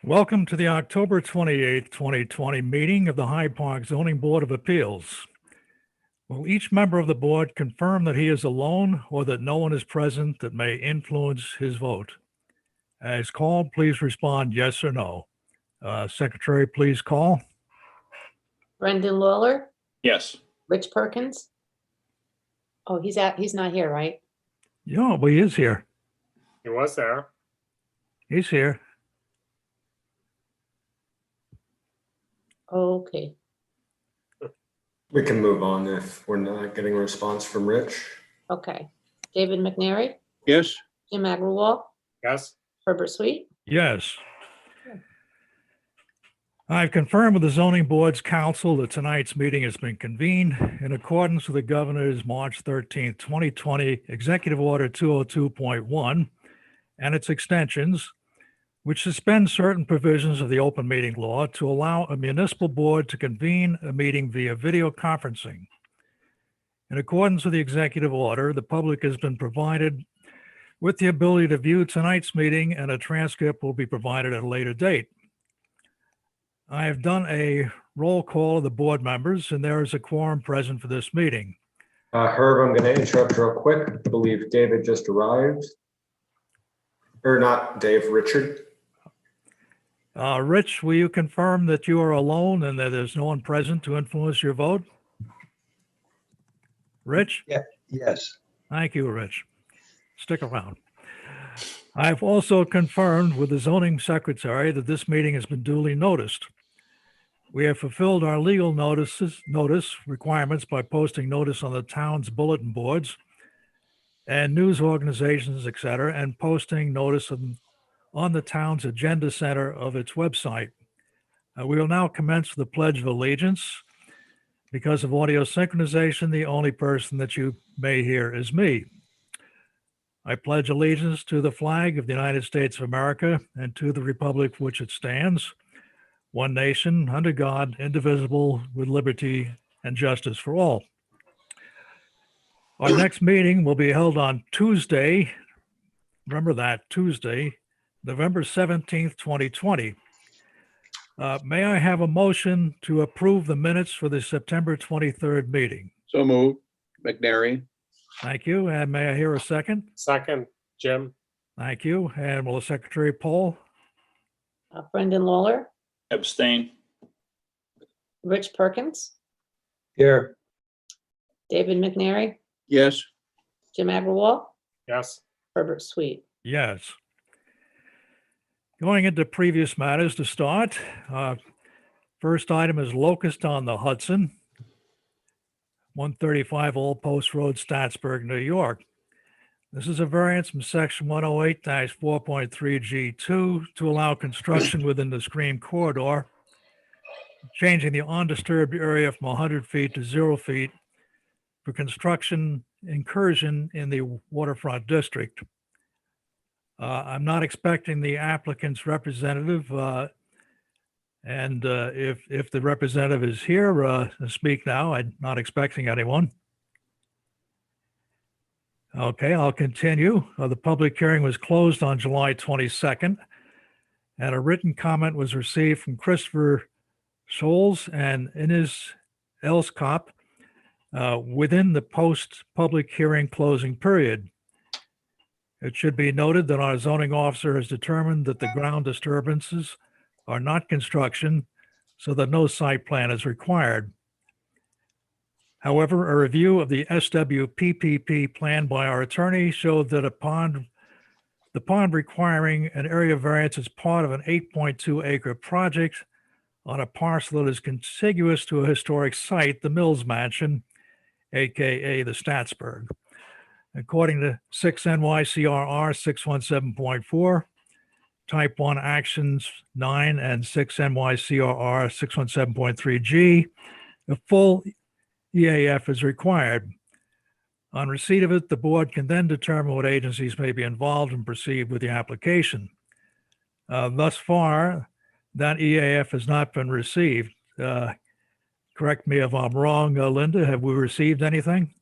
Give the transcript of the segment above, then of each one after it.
Welcome to the October 28th, 2020 meeting of the Hyde Park Zoning Board of Appeals. Will each member of the board confirm that he is alone or that no one is present that may influence his vote? As called, please respond yes or no. Secretary, please call. Brendan Lawler, Yes. Rich Perkins. Oh, he's not here, right? Yeah, well, he is here. He was there. He's here. Okay. We can move on if we're not getting a response from Rich. Okay. David McNary, Yes. Jim Agrawal, Yes. Herbert Sweet. Yes. I've confirmed with the zoning board's council that tonight's meeting has been convened in accordance with the governor's March 13th, 2020 Executive Order 202.1 and its extensions, which suspends certain provisions of the open meeting law to allow a municipal board to convene a meeting via video conferencing. In accordance with the executive order, the public has been provided with the ability to view tonight's meeting, and a transcript will be provided at a later date. I have done a roll call of the board members, and there is a quorum present for this meeting. Herb, I'm going to interrupt real quick. I believe David just arrived. Or not Dave, Richard. Rich, will you confirm that you are alone and that there's no one present to influence your vote? Rich? Yes. Thank you, Rich. Stick around. I've also confirmed with the zoning secretary that this meeting has been duly noticed. We have fulfilled our legal notice requirements by posting notice on the town's bulletin boards and news organizations, etc., and posting notice on the town's agenda center of its website. We will now commence the Pledge of Allegiance. Because of audio synchronization, the only person that you may hear is me. I pledge allegiance to the flag of the United States of America and to the republic for which it stands, one nation, under God, indivisible, with liberty and justice for all. Our next meeting will be held on Tuesday, remember that, Tuesday, November 17th, 2020. May I have a motion to approve the minutes for the September 23rd meeting? So moved. McNary. Thank you. And may I hear a second? Second, Jim. Thank you. And will the secretary poll? Brendan Lawler, Abstain. Rich Perkins, Here. David McNary, Yes. Jim Agrawal, Yes. Herbert Sweet. Yes. Going into previous matters to start, first item is Locust on the Hudson, 135 Old Post Road, Statsburg, New York. This is a variance from section 108-4.3G2 to allow construction within the screen corridor, changing the undisturbed area from 100 feet to 0 feet for construction incursion in the waterfront district. I'm not expecting the applicant's representative, and if the representative is here, speak now. I'm not expecting anyone. Okay, I'll continue. The public hearing was closed on July 22nd, and a written comment was received from Christopher Scholes and Ines Elskop within the post-public hearing closing period. It should be noted that our zoning officer has determined that the ground disturbances are not construction, so that no site plan is required. However, a review of the SWPPP plan by our attorney showed that the pond requiring an area variance is part of an 8.2 acre project on a parcel that is contiguous to a historic site, the Mills Mansion, AKA the Statsburg. According to 6 NYCRR 617.4, Type 1 Actions 9 and 6 NYCRR 617.3G, a full EAF is required. On receipt of it, the board can then determine what agencies may be involved and proceed with the application. Thus far, that EAF has not been received. Correct me if I'm wrong, Linda, have we received anything?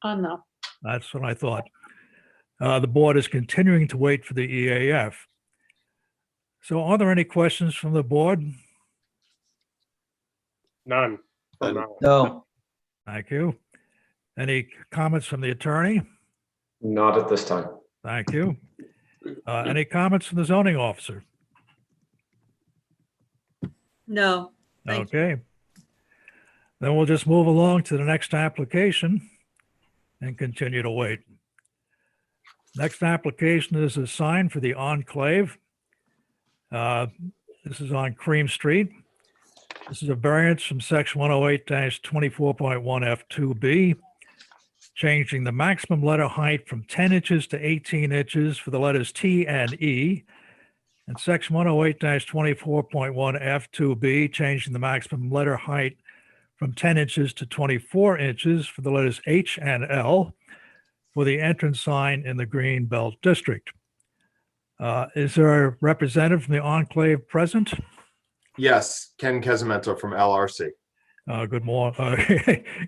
No. That's what I thought. The board is continuing to wait for the EAF. So are there any questions from the board? None. From None. Alan. No. Thank you. Any comments from the attorney? Not at this time. Thank you. Any comments from the zoning officer? No, thank you. Okay. Then we'll just move along to the next application and continue to wait. Next application is a sign for the Enclave. This is on Cream Street. This is a variance from section 108-24.1 F2B, changing the maximum letter height from 10 inches to 18 inches for the letters T and E. And section 108-24.1 F2B, changing the maximum letter height from 10 inches to 24 inches for the letters H and L for the entrance sign in the Green Belt District. Is there a representative from the Enclave present? Yes, Ken Kesimento from LRC.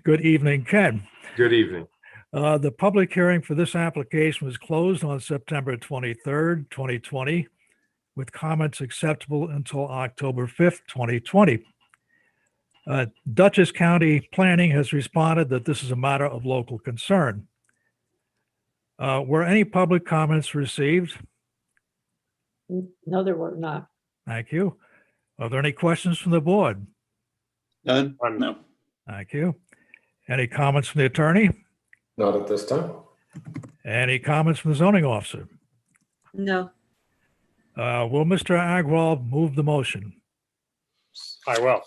Good evening, Ken. Good evening. The public hearing for this application was closed on September 23rd, 2020, with comments acceptable until October 5th, 2020. Dutchess County Planning has responded that this is a matter of local concern. Were any public comments received? No, there were not. Thank you. Are there any questions from the board? None? None. No. Thank you. Any comments from the attorney? Not at this time. Any comments from the zoning officer? No, Will Mr. Agrawal move the motion? I will.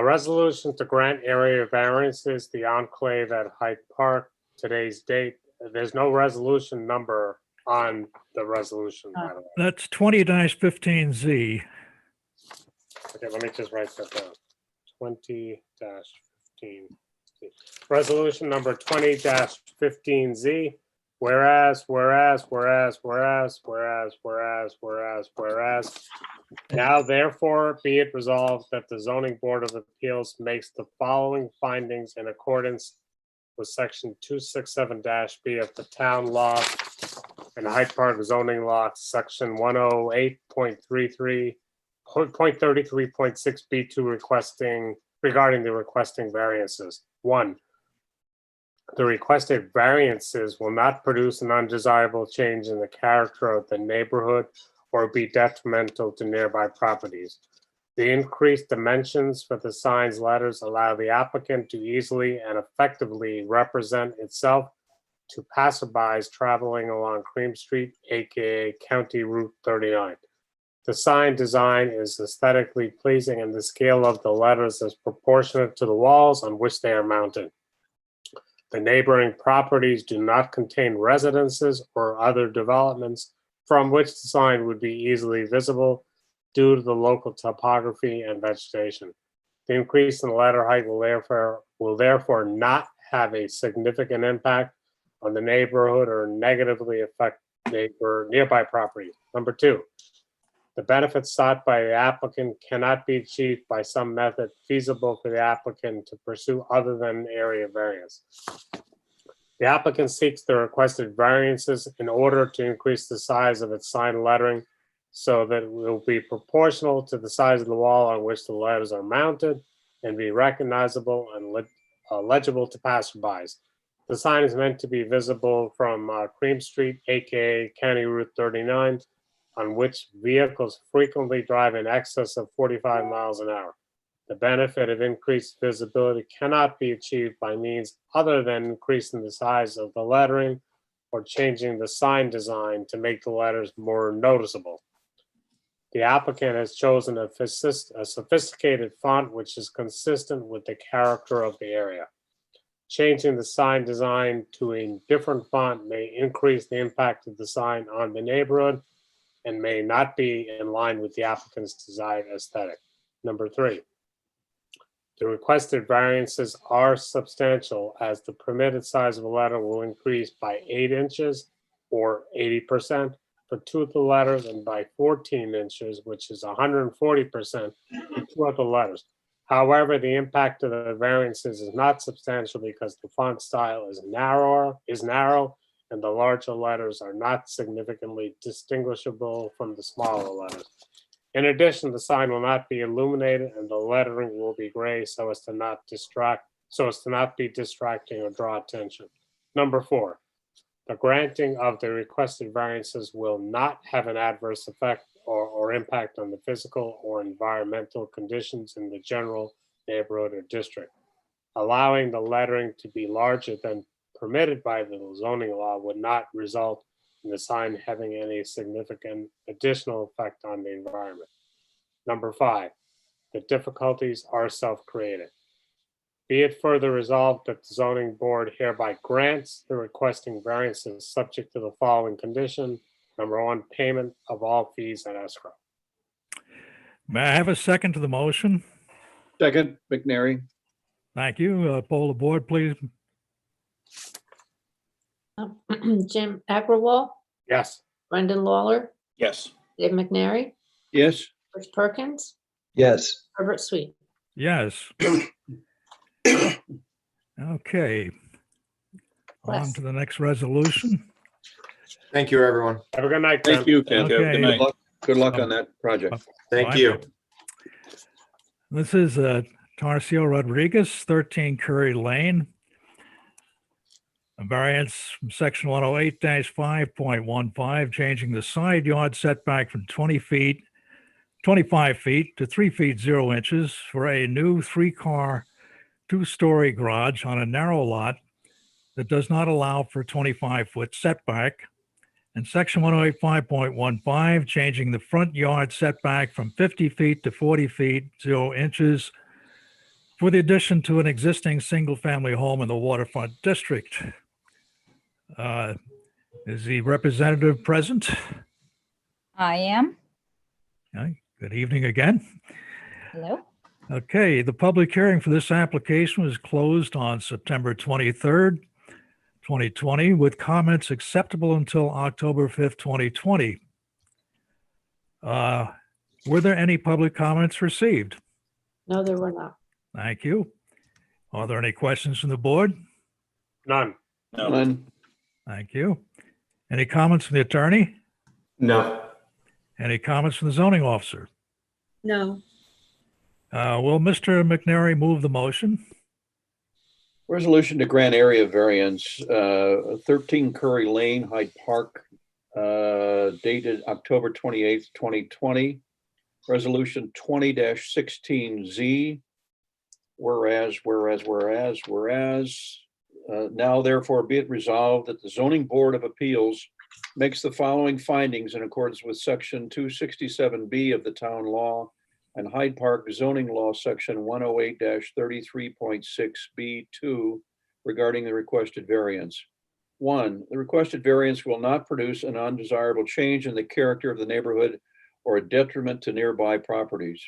Resolution to grant area variances, the Enclave at Hyde Park, today's date. There's no resolution number on the resolution, by the way. That's 20-15Z. Okay, let me just write that down. 20-15. Resolution number 20-15Z. Whereas. Now therefore be it resolved that the zoning board of appeals makes the following findings in accordance with section 267-B of the town law and Hyde Park zoning law, section 108.33.6B2 regarding the requesting variances. 1, the requested variances will not produce an undesirable change in the character of the neighborhood or be detrimental to nearby properties. The increased dimensions for the signs letters allow the applicant to easily and effectively represent itself to passerbys traveling along Cream Street, aka County Route 39. The sign design is aesthetically pleasing and the scale of the letters is proportionate to the walls on which they are mounted. The neighboring properties do not contain residences or other developments from which the sign would be easily visible due to the local topography and vegetation. The increase in letter height will therefore not have a significant impact on the neighborhood or negatively affect nearby property. Number 2, the benefits sought by the applicant cannot be achieved by some method feasible for the applicant to pursue other than area variance. The applicant seeks the requested variances in order to increase the size of its sign lettering so that it will be proportional to the size of the wall on which the letters are mounted and be recognizable and legible to passerbys. The sign is meant to be visible from Cream Street, aka County Route 39, on which vehicles frequently drive in excess of 45 miles an hour. The benefit of increased visibility cannot be achieved by means other than increasing the size of the lettering or changing the sign design to make the letters more noticeable. The applicant has chosen a sophisticated font which is consistent with the character of the area. Changing the sign design to a different font may increase the impact of the sign on the neighborhood and may not be in line with the applicant's desired aesthetic. Number 3, the requested variances are substantial as the permitted size of a letter will increase by 8 inches or 80% for 2 of the letters and by 14 inches, which is 140% for 2 of the letters. However, the impact of the variances is not substantial because the font style is narrow and the larger letters are not significantly distinguishable from the smaller letters. In addition, the sign will not be illuminated and the lettering will be gray so as to not be distracting or draw attention. Number 4, the granting of the requested variances will not have an adverse effect or impact on the physical or environmental conditions in the general neighborhood or district. Allowing the lettering to be larger than permitted by the zoning law would not result in the sign having any significant additional effect on the environment. Number 5, the difficulties are self-created. Be it further resolved that the zoning board hereby grants the requesting variances subject to the following condition. Number 1, payment of all fees and escrow. May I have a second to the motion? Second, McNary. Thank you. Poll the board, please. Jim Agrawal, Yes. Brendan Lawler, Yes. Dave McNary, Yes. Rich Perkins, Yes. Herbert Sweet. Yes. Okay. On Wes. to the next resolution. Thank you, everyone. Have a good night, Ken. Thank you, Ken. Okay. Good night. Good luck on that project. Thank Fine. you. This is Tarcio Rodriguez, 13 Curry Lane. A variance from section 108-5.15, changing the side yard setback from 25 feet to 3 feet 0 inches for a new 3-car, 2-story garage on a narrow lot that does not allow for 25-foot setback. And section 108-5.15, changing the front yard setback from 50 feet to 40 feet 0 inches for the addition to an existing single-family home in the waterfront district. Is the representative present? I am. Okay, good evening again. Hello. Okay, the public hearing for this application was closed on September 23rd, 2020, with comments acceptable until October 5th, 2020. Were there any public comments received? No, there were not. Thank you. Are there any questions from the board? None. None. Thank you. Any comments from the attorney? No. Any comments from the zoning officer? No. Will Mr. McNary move the motion? Resolution to grant area variance, 13 Curry Lane, Hyde Park, dated October 28th, 2020. Resolution 20-16Z. Whereas, now therefore be it resolved that the Zoning Board of Appeals makes the following findings in accordance with section 267B of the town law and Hyde Park zoning law, section 108-33.6B2 regarding the requested variance. 1, the requested variance will not produce an undesirable change in the character of the neighborhood or a detriment to nearby properties.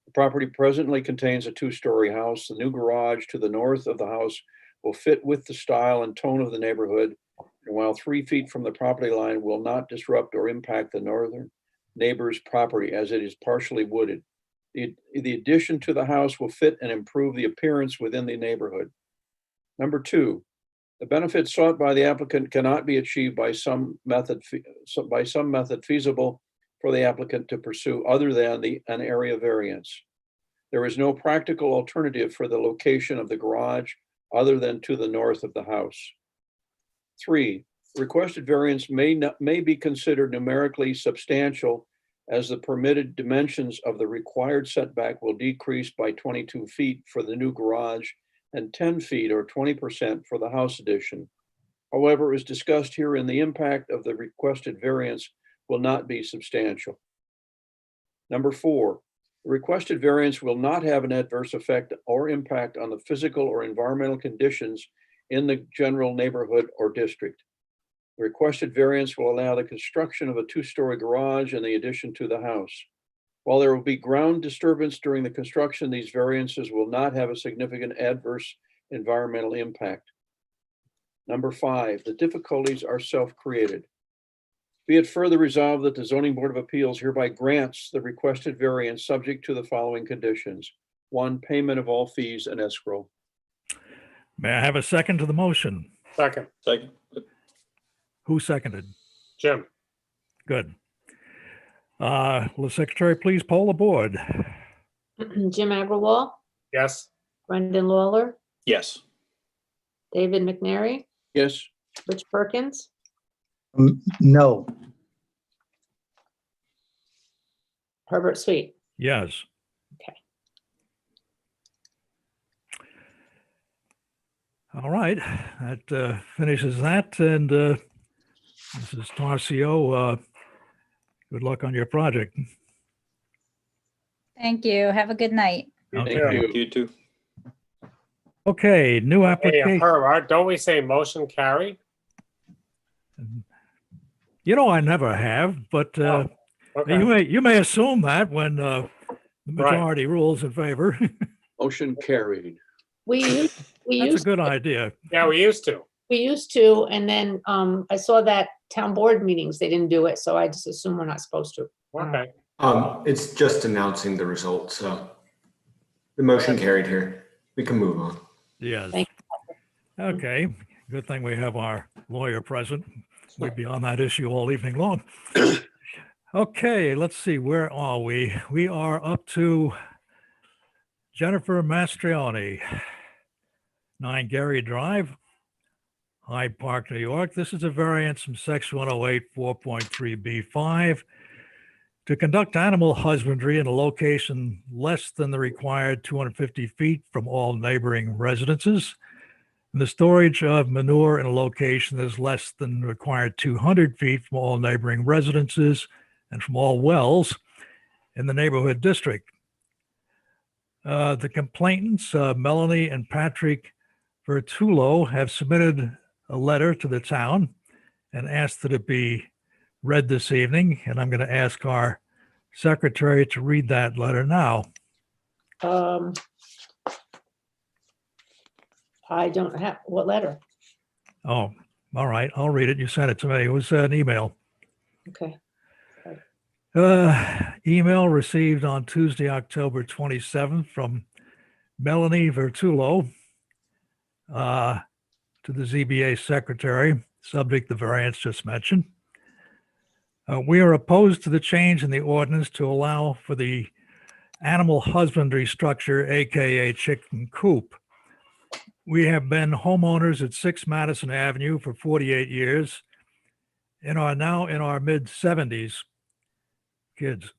The property presently contains a 2-story house. The new garage to the north of the house will fit with the style and tone of the neighborhood, and while 3 feet from the property line will not disrupt or impact the northern neighbor's property as it is partially wooded. The addition to the house will fit and improve the appearance within the neighborhood. Number 2, the benefit sought by the applicant cannot be achieved by some method feasible for the applicant to pursue other than an area variance. There is no practical alternative for the location of the garage other than to the north of the house. 3, the requested variance may be considered numerically substantial as the permitted dimensions of the required setback will decrease by 22 feet for the new garage and 10 feet or 20% for the house addition. However, as discussed here, the impact of the requested variance will not be substantial. Number 4, the requested variance will not have an adverse effect or impact on the physical or environmental conditions in the general neighborhood or district. The requested variance will allow the construction of a 2-story garage and the addition to the house. While there will be ground disturbance during the construction, these variances will not have a significant adverse environmental impact. Number 5, the difficulties are self-created. Be it further resolved that the Zoning Board of Appeals hereby grants the requested variance subject to the following conditions. 1, payment of all fees and escrow. May I have a second to the motion? Second. Second. Who seconded? Jim, Good. Will the secretary please poll the board? Jim Agrawal, yes? Brendan Lawler, Yes. David McNary, Yes, Rich Perkins, No. Herbert Sweet. Yes. Okay. All right, that finishes that. And Mrs. Tarcio, good luck on your project. Thank you. Have a good night. You thank too. you. You too. Okay, new Hey, application. Herb, don't we say motion carried? You know, I never have, but Oh, okay. you may assume that when the majority rules in favor. Motion carried. We That's a used, good idea. Yeah, we used to. and then I saw that town board meetings, they didn't do it, so I just assume we're not supposed to. Okay. It's just announcing the result, so the motion carried here. We can move on. Yes. Thank Okay, good thing we have our lawyer present. We'd be on that issue all evening long. Okay, let's see, where are we? We are up to Jennifer Mastriani, 9 Gary Drive, Hyde Park, New York. This is a variance from section 108, 4.3B5 to conduct animal husbandry in a location less than the required 250 feet from all neighboring residences. And the storage of manure in a location that is less than the required 200 feet from all neighboring residences and from all wells in the neighborhood district. The complainants, Melanie and Patrick Vertulo, have submitted a letter to the town and asked that it be read this evening. And I'm going to ask our secretary to read that letter now. I don't have, what letter? Oh, all right. I'll read it. You sent it to me. It was an email. Okay. Email received on Tuesday, October 27th from Melanie Vertulo to the ZBA secretary, subject the variance just mentioned. We are opposed to the change in the ordinance to allow for the animal husbandry structure, AKA chicken coop. We have been homeowners at 6 Madison Avenue for 48 years and are now in our mid-70s. Kids.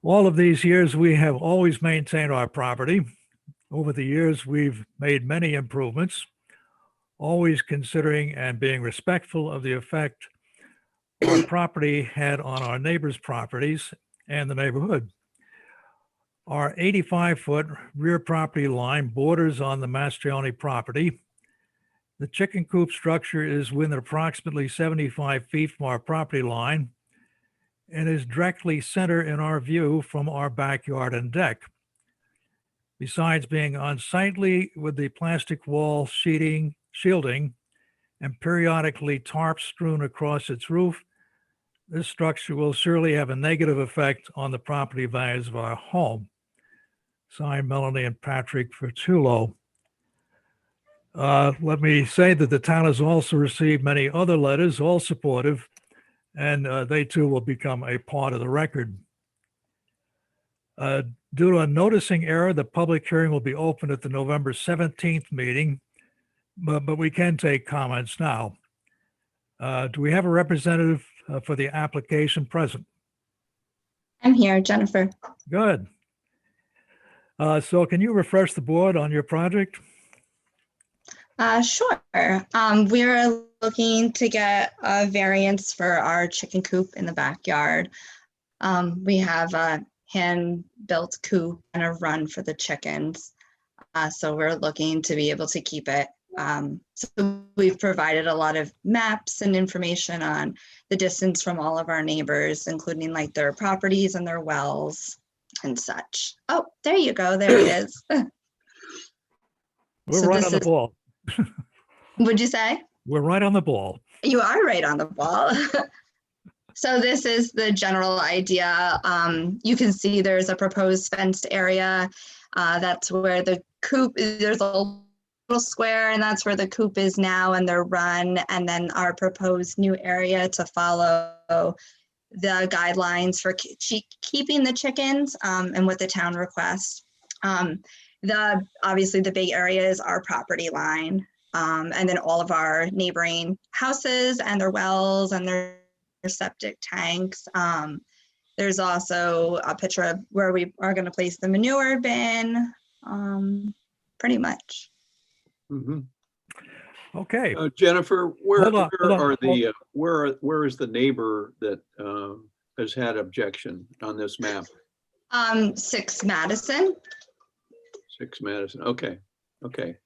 All of these years, we have always maintained our property. Over the years, we've made many improvements, always considering and being respectful of the effect our property had on our neighbors' properties and the neighborhood. Our 85-foot rear property line borders on the Mastriani property. The chicken coop structure is within approximately 75 feet from our property line and is directly center in our view from our backyard and deck. Besides being unsightly with the plastic wall shielding and periodically tarps strewn across its roof, this structure will surely have a negative effect on the property values of our home. Signed, Melanie and Patrick Vertulo. Let me say that the town has also received many other letters, all supportive, and they too will become a part of the record. Due to a noticing error, the public hearing will be open at the November 17th meeting, but we can take comments now. Do we have a representative for the application present? I'm here, Jennifer. Good. So can you refresh the board on your project? Sure. We're looking to get a variance for our chicken coop in the backyard. We have a hand-built coop and a run for the chickens. So we're looking to be able to keep it. So we've provided a lot of maps and information on the distance from all of our neighbors, including like their properties and their wells and such. Oh, there you go. There it is. We're So right this on the is- ball. Would you say? We're right on the ball. You are right on the ball. So this is the general idea. You can see there's a proposed fenced area. That's where the coop, there's a square, and that's where the coop is now and their run, and then our proposed new area to follow the guidelines for keeping the chickens, and what the town requests. Obviously the big area is our property line, and then all of our neighboring houses and their wells and their septic tanks. There's also a picture of where we are going to place the manure bin, pretty much. Mhm. Okay, Jennifer, where Hold on, hold on, are the, where is the neighbor that has had objection on this map? 6 Madison. 6 Madison, okay, okay.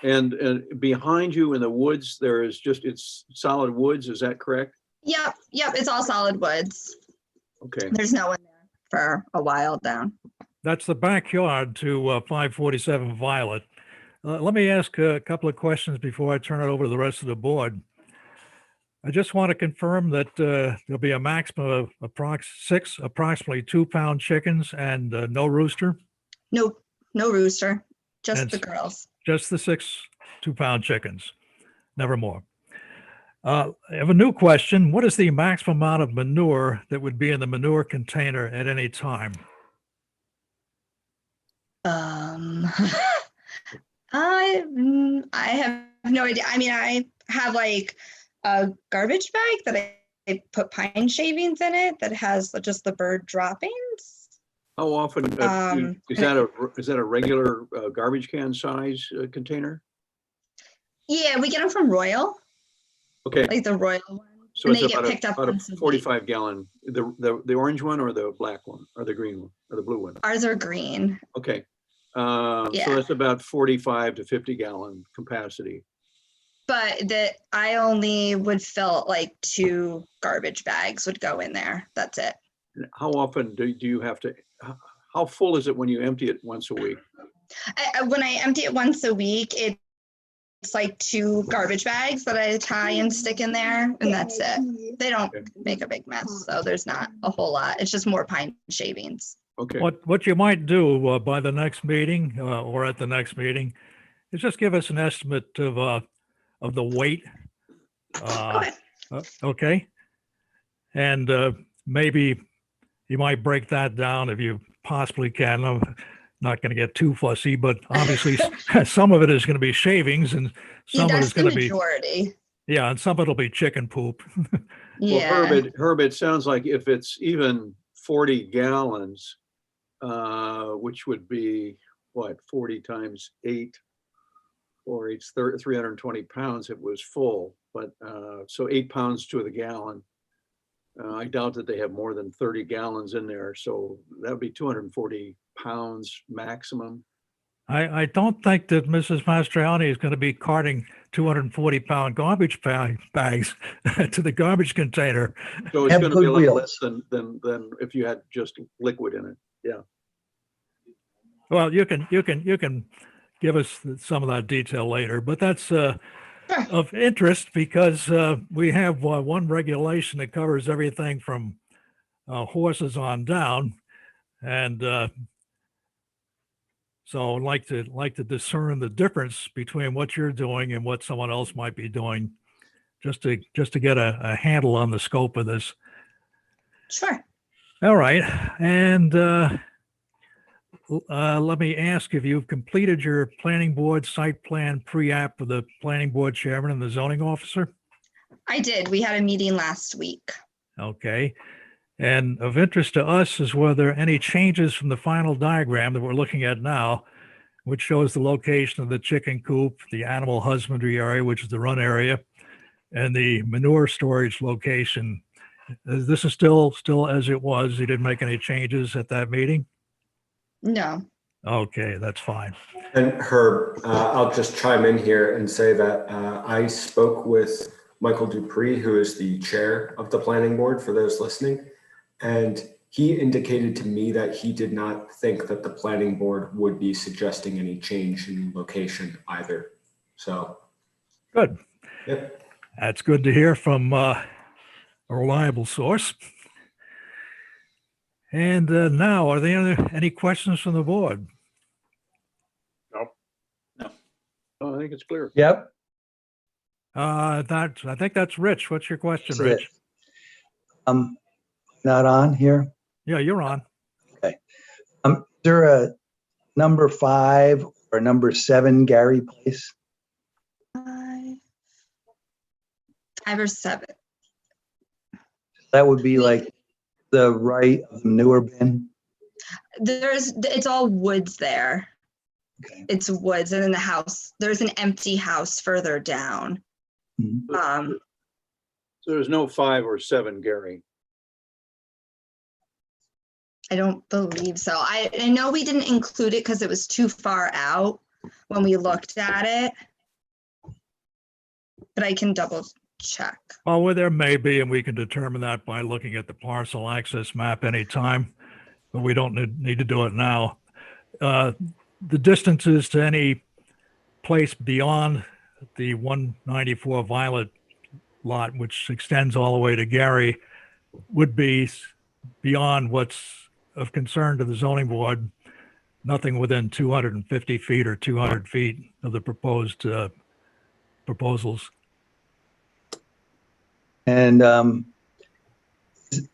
And behind you in the woods, there is just, it's solid woods, is that correct? Yep, it's all solid woods. Okay, There's no one there for a while down. that's the backyard to 547 Violet. Let me ask a couple of questions before I turn it over to the rest of the board. I just want to confirm that there'll be a maximum of 6 approximately 2-pound chickens and no rooster, No rooster, just And the girls. just the 6 2-pound chickens, never more. I have a new question. What is the maximum amount of manure that would be in the manure container at any time? I have no idea. I mean, I have like a garbage bag that I put pine shavings in it that has just the bird droppings. how often, is that a regular garbage can size container? Yeah, we get them from Royal, Okay, like the Royal one. so and it's they get about picked up about a once a week. 45 gallon, the orange one or the black one or the green one or the blue one? Ours are green. Okay, so Yeah. that's about 45 to 50 gallon capacity. But I only would fill like 2 garbage bags would go in there. That's it. How often do you have to, how full is it when you empty it once a week? When I empty it once a week, it's like 2 garbage bags that I tie and stick in there, and that's it. They don't make a big mess, so there's not a whole lot. It's just more pine shavings. Okay, What you might do by the next meeting or at the next meeting is just give us an estimate of the weight. Okay. Okay. And maybe you might break that down if you possibly can. I'm not going to get too fussy, but obviously some of it is going to be shavings and Yeah, some of it that's is the going to be, majority. yeah, and some of it'll be chicken poop. well, Yeah. Herb, it sounds like if it's even 40 gallons, which would be what, 40 times 8, or it's 320 pounds, it was full, but so 8 pounds to the gallon. I doubt that they have more than 30 gallons in there, so that would be 240 pounds maximum. I don't think that Mrs. Mastriani is going to be carting 240-pound garbage bags to the garbage container. So it's Have going to be a good little wheels. less than if you had just liquid in it. Yeah. Well, you can give us some of that detail later, but that's of interest because we have one regulation that covers everything from horses on down, and so I'd like to discern the difference between what you're doing and what someone else might be doing, just to get a handle on the scope of this. Sure. All right, and let me ask if you've completed your planning board site plan pre-app with the planning board chairman and the zoning officer? I did. We had a meeting last week. Okay. And of interest to us is whether any changes from the final diagram that we're looking at now, which shows the location of the chicken coop, the animal husbandry area, which is the run area, and the manure storage location. This is still as it was. You didn't make any changes at that meeting? No. Okay, that's fine. And Herb, I'll just chime in here and say that I spoke with Michael Dupree, who is the chair of the planning board for those listening. And he indicated to me that he did not think that the planning board would be suggesting any change in location either. So. Good. Yep. That's good to hear from a reliable source. And now, are there any questions from the board? No. Oh, I think it's clear. Yep. I think that's Rich. What's your question, That's it. Rich? Not on here. Yeah, you're on. Is there a number 5 or number 7 Gary Place? 5 or 7. That would be like the right of the newer bin. It's all woods there. Okay. It's woods, and then the house. There's an empty house further down. Mhm. So there's no 5 or 7, Gary. I don't believe so. I know we didn't include it because it was too far out when we looked at it, but I can double check. Well, where there may be, and we can determine that by looking at the parcel access map anytime, but we don't need to do it now. The distances to any place beyond the 194 Violet lot, which extends all the way to Gary, would be beyond what's of concern to the zoning board. Nothing within 250 feet or 200 feet of the proposed proposals. And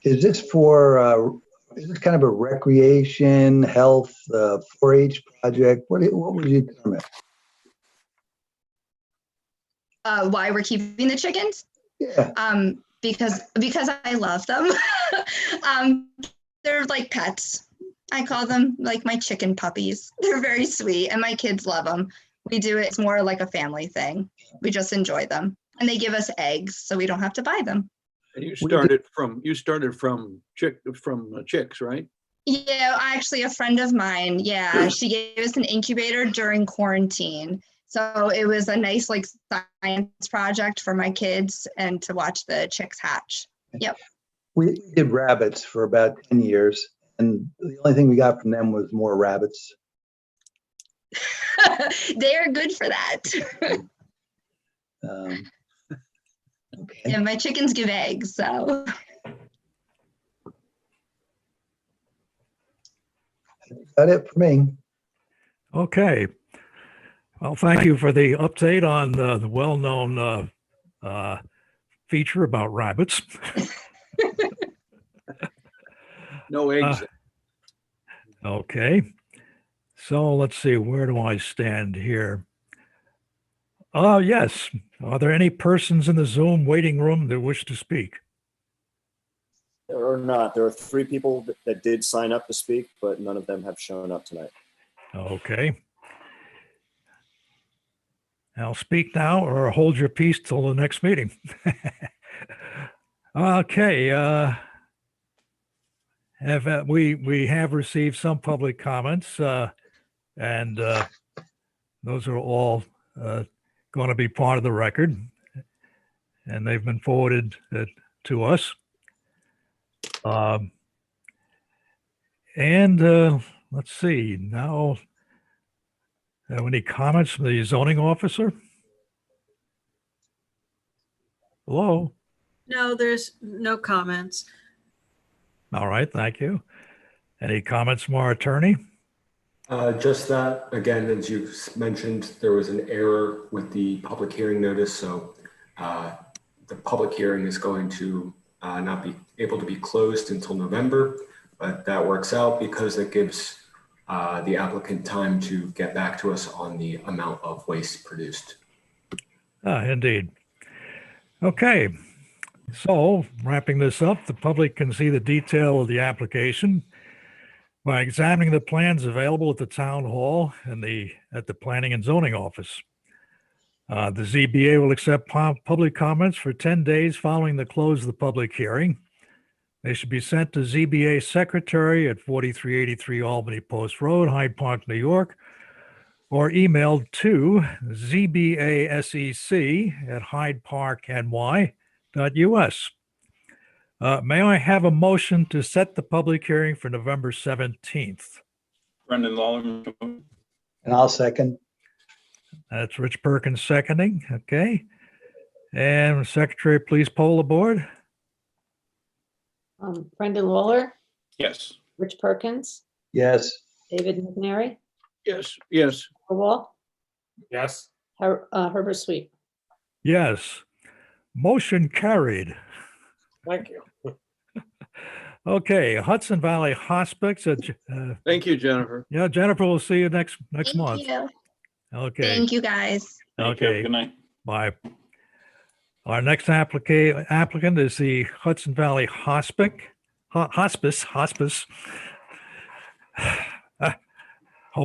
is this for, is this kind of a recreation, health, 4-H project? What would you term it? Why we're keeping the chickens? Yeah. Because I love them. They're like pets. I call them like my chicken puppies. They're very sweet, and my kids love them. We do it. It's more like a family thing. We just enjoy them, and they give us eggs, so we don't have to buy them. And you started from chicks, right? Yeah, actually, a friend of mine. Yeah, she gave us an incubator during quarantine. So it was a nice like science project for my kids and to watch the chicks hatch. Yep. We did rabbits for about 10 years, and the only thing we got from them was more rabbits. They are good for that. Okay. And my chickens give eggs, so. That's it for me. Okay. Well, thank you for the update on the well-known feature about rabbits. No eggs. Okay. So let's see, where do I stand here? Oh, yes. Are there any persons in the Zoom waiting room that wish to speak? There are not. There are 3 people that did sign up to speak, but none of them have shown up tonight. Okay. Now speak now or hold your peace till the next meeting. Okay. We have received some public comments, and those are all going to be part of the record, and they've been forwarded to us. Let's see now. Any comments from the zoning officer? Hello? No, there's no comments. All right, thank you. Any comments from our attorney? Just that, again, as you mentioned, there was an error with the public hearing notice. So the public hearing is going to not be able to be closed until November, but that works out because it gives the applicant time to get back to us on the amount of waste produced. Indeed. Okay. So wrapping this up, the public can see the detail of the application by examining the plans available at the town hall and at the planning and zoning office. The ZBA will accept public comments for 10 days following the close of the public hearing. They should be sent to ZBA Secretary at 4383 Albany Post Road, Hyde Park, New York, or emailed to zbasec@hydeparkny.us. May I have a motion to set the public hearing for November 17th? Brendan Lawler. And I'll second. That's Rich Perkins seconding. Okay. And Secretary, please poll the board. Brendan Lawler, Yes. Rich Perkins, Yes. David McNary, Yes, yes. Wall, Yes. Herbert Sweet. Yes. Motion carried. Thank you. Okay, Hudson Valley Hospice. Thank you, Jennifer. Yeah, Jennifer, we'll see you next Thank month. you. Okay, Thank you, guys. Thank you. okay, Good night. bye. Our next applicant is the Hudson Valley Hospice. Hope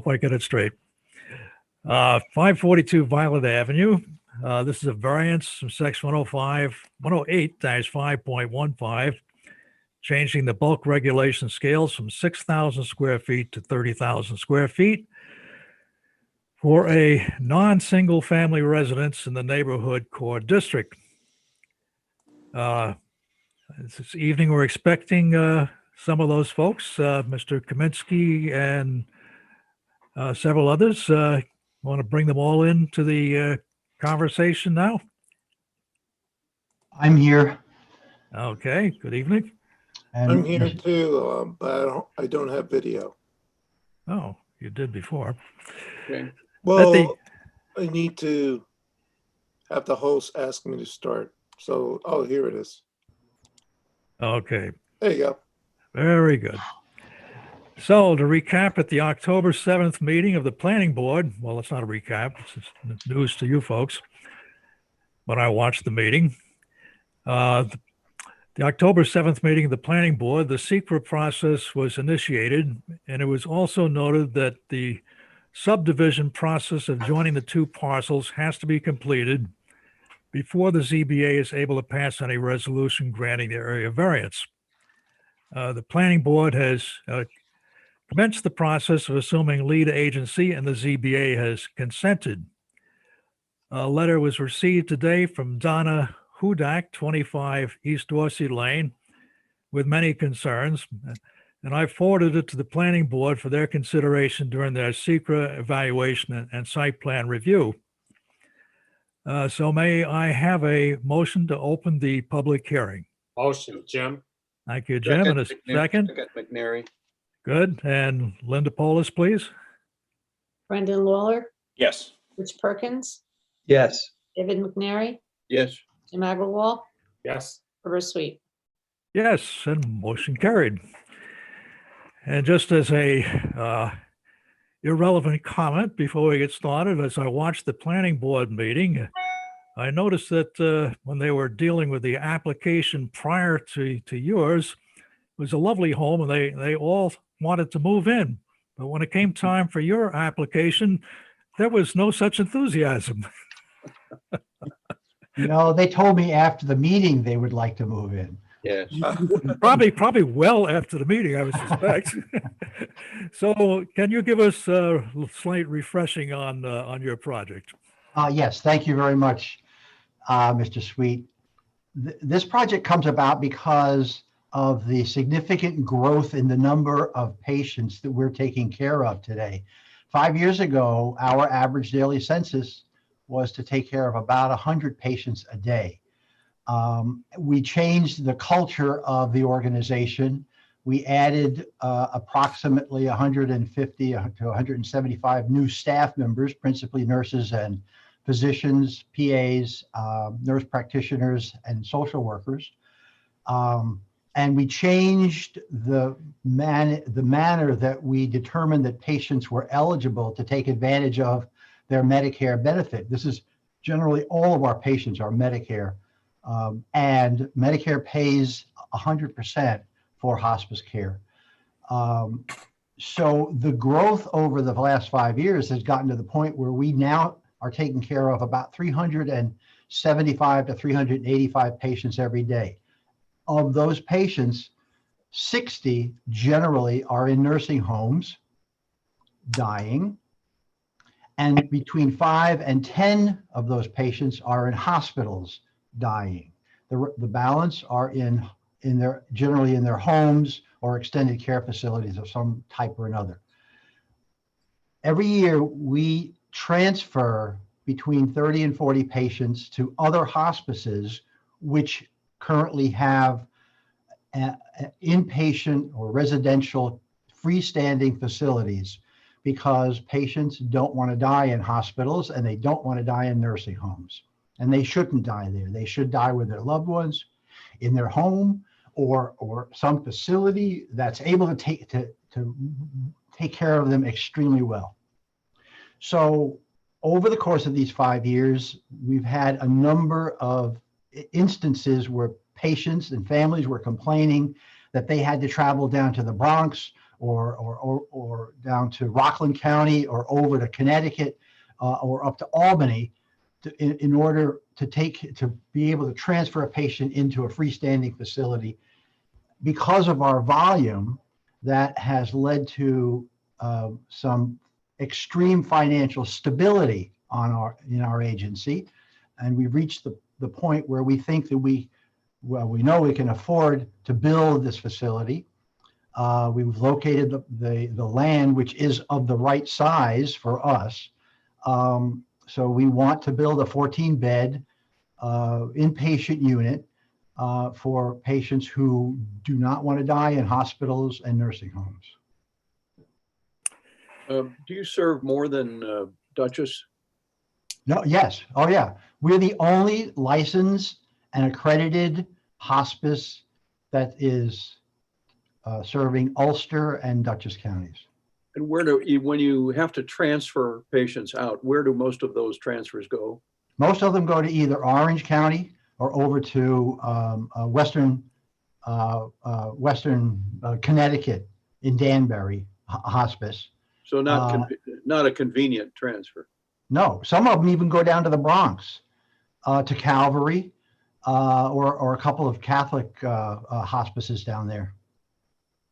I get it straight. 542 Violet Avenue. This is a variance from section 108-5.15, changing the bulk regulation scales from 6,000 square feet to 30,000 square feet for a non-single family residence in the neighborhood core district. This evening, we're expecting some of those folks, Mr. Kaminsky and several others. Want to bring them all into the conversation now? I'm here. Okay, good evening. And I'm here too, but I don't have video. Oh, you did before. Okay. Well, I need to have the host ask me to start. So, oh, here it is. Okay, There you go. very good. So to recap, at the October 7th meeting of the planning board, well, it's not a recap, it's news to you folks, but I watched the meeting. The October 7th meeting of the planning board, the secret process was initiated, and it was also noted that the subdivision process of joining the two parcels has to be completed before the ZBA is able to pass any resolution granting the area variance. The planning board has commenced the process of assuming lead agency, and the ZBA has consented. A letter was received today from Donna Hudak, 25 East Dorsey Lane, with many concerns, and I forwarded it to the planning board for their consideration during their secret evaluation and site plan review. So may I have a motion to open the public hearing? Motion, Jim. Thank you, Jim. And a second? McNary. Good. And Linda Polis, please. Brendan Lawler, Yes. Rich Perkins, Yes. David McNary, Yes. Jim Agrawal, Yes. Herbert Sweet. Yes, and motion carried. And just as a irrelevant comment before we get started, as I watched the planning board meeting, I noticed that when they were dealing with the application prior to yours, it was a lovely home, and they all wanted to move in. But when it came time for your application, there was no such enthusiasm. no, they told me after the meeting they would like to move in. Yes. Probably well after the meeting, I would suspect. So can you give us a slight refreshing on your project? Yes, thank you very much, Mr. Sweet. This project comes about because of the significant growth in the number of patients that we're taking care of today. 5 years ago, our average daily census was to take care of about 100 patients a day. We changed the culture of the organization. We added approximately 150 to 175 new staff members, principally nurses and physicians, PAs, nurse practitioners, and social workers. And we changed the manner that we determined that patients were eligible to take advantage of their Medicare benefit. This is generally all of our patients are Medicare, and Medicare pays 100% for hospice care. So the growth over the last 5 years has gotten to the point where we now are taking care of about 375 to 385 patients every day. Of those patients, 60 generally are in nursing homes, dying, and between 5 and 10 of those patients are in hospitals, dying. The balance are generally in their homes or extended care facilities of some type or another. Every year, we transfer between 30 and 40 patients to other hospices, which currently have inpatient or residential freestanding facilities because patients don't want to die in hospitals and they don't want to die in nursing homes. And they shouldn't die there. They should die with their loved ones in their home or some facility that's able to take care of them extremely well. So over the course of these 5 years, we've had a number of instances where patients and families were complaining that they had to travel down to the Bronx or down to Rockland County or over to Connecticut or up to Albany in order to be able to transfer a patient into a freestanding facility. Because of our volume, that has led to some extreme financial stability in our agency, and we've reached the point where we think that we know we can afford to build this facility. We've located the land, which is of the right size for us. So we want to build a 14-bed inpatient unit for patients who do not want to die in hospitals and nursing homes. Do you serve more than Dutchess? No, yes. Oh, yeah. We're the only licensed and accredited hospice that is serving Ulster and Dutchess counties. And when you have to transfer patients out, where do most of those transfers go? Most of them go to either Orange County or over to Western Connecticut in Danbury Hospice. So not a convenient transfer. No, some of them even go down to the Bronx, to Calvary, or a couple of Catholic hospices down there.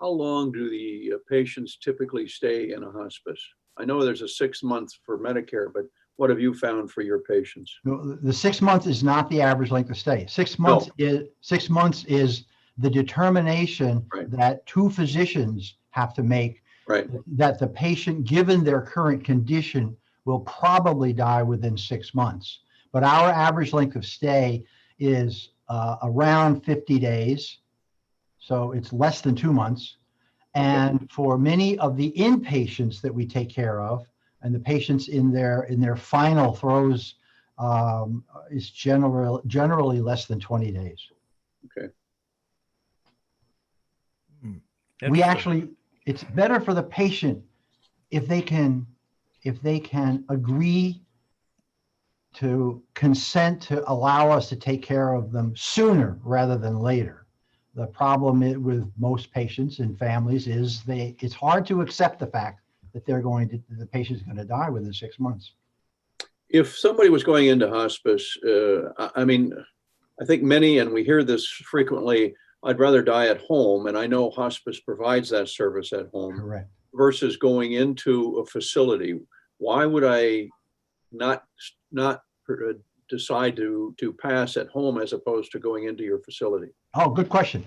How long do the patients typically stay in a hospice? I know there's a 6 months for Medicare, but what have you found for your patients? The 6 months is not the average length of stay. 6 months is the determination that two physicians have to make, that the patient, given their current condition, will probably die within 6 months. But our average length of stay is around 50 days. So it's less than 2 months. And for many of the inpatients that we take care of, and the patients in their final throes, is generally less than 20 days. Okay. We actually, it's better for the patient if they can agree to consent to allow us to take care of them sooner rather than later. The problem with most patients and families is it's hard to accept the fact that the patient's going to die within 6 months. If somebody was going into hospice, I mean, I think many, and we hear this frequently, I'd rather die at home. And I know hospice provides that service at home. Correct. Versus going into a facility. Why would I not decide to pass at home as opposed to going into your facility? Oh, good question.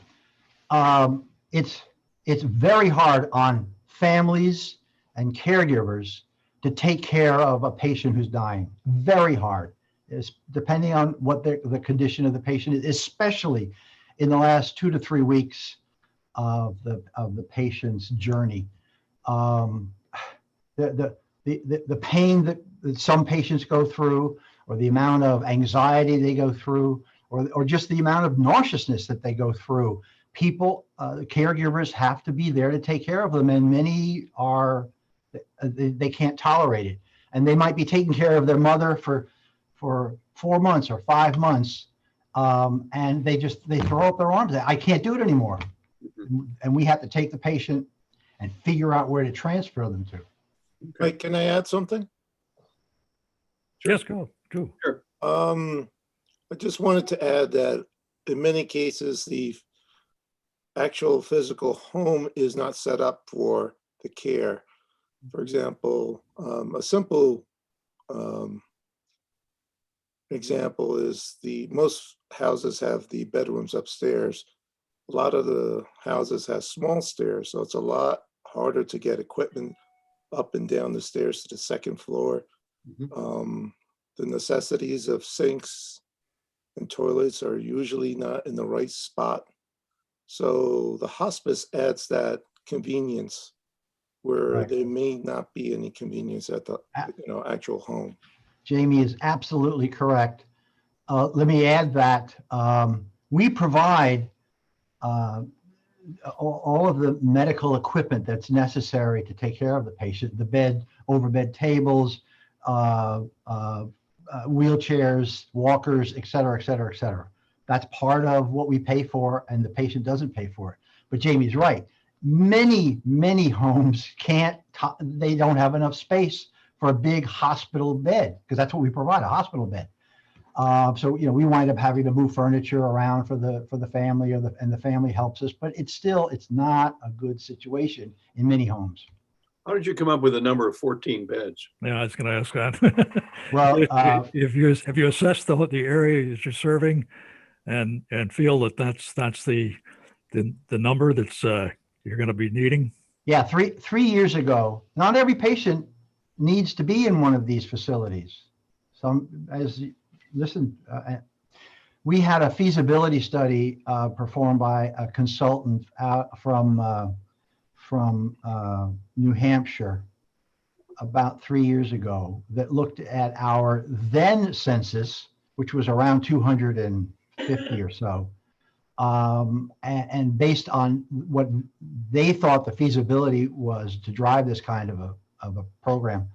It's very hard on families and caregivers to take care of a patient who's dying. Very hard. It's depending on what the condition of the patient is, especially in the last 2 to 3 weeks of the patient's journey. The pain that some patients go through, or the amount of anxiety they go through, or just the amount of nauseousness that they go through. People, caregivers have to be there to take care of them, and many they can't tolerate it. And they might be taking care of their mother for 4 months or 5 months, and they throw up their arms. I can't do it anymore. And we have to take the patient and figure out where to transfer them to. Mike, can I add something? Yes, go. Sure. I just wanted to add that in many cases, the actual physical home is not set up for the care. For example, a simple example is most houses have the bedrooms upstairs. A lot of the houses have small stairs, so it's a lot harder to get equipment up and down the stairs to the second floor. The necessities of sinks and toilets are usually not in the right spot. So the hospice adds that convenience where Right. there may not be any convenience at the, actual home. Jamie is absolutely correct. Let me add that we provide all of the medical equipment that's necessary to take care of the patient, the bed, overbed tables, wheelchairs, walkers, et cetera, et cetera, et cetera. That's part of what we pay for, and the patient doesn't pay for it. But Jamie's right. Many homes they don't have enough space for a big hospital bed, because that's what we provide, a hospital bed. So we wind up having to move furniture around for the family, and the family helps us, but it's not a good situation in many homes. How did you come up with the number of 14 beds? Yeah, I was going to ask that. Well, have you assessed the area that you're serving, and feel that that's the number that's you're going to be needing? Yeah, three years ago, not every patient needs to be in one of these facilities. We had a feasibility study performed by a consultant from New Hampshire about 3 years ago that looked at our then census, which was around 250 or so. And based on what they thought the feasibility was to drive this kind of a program,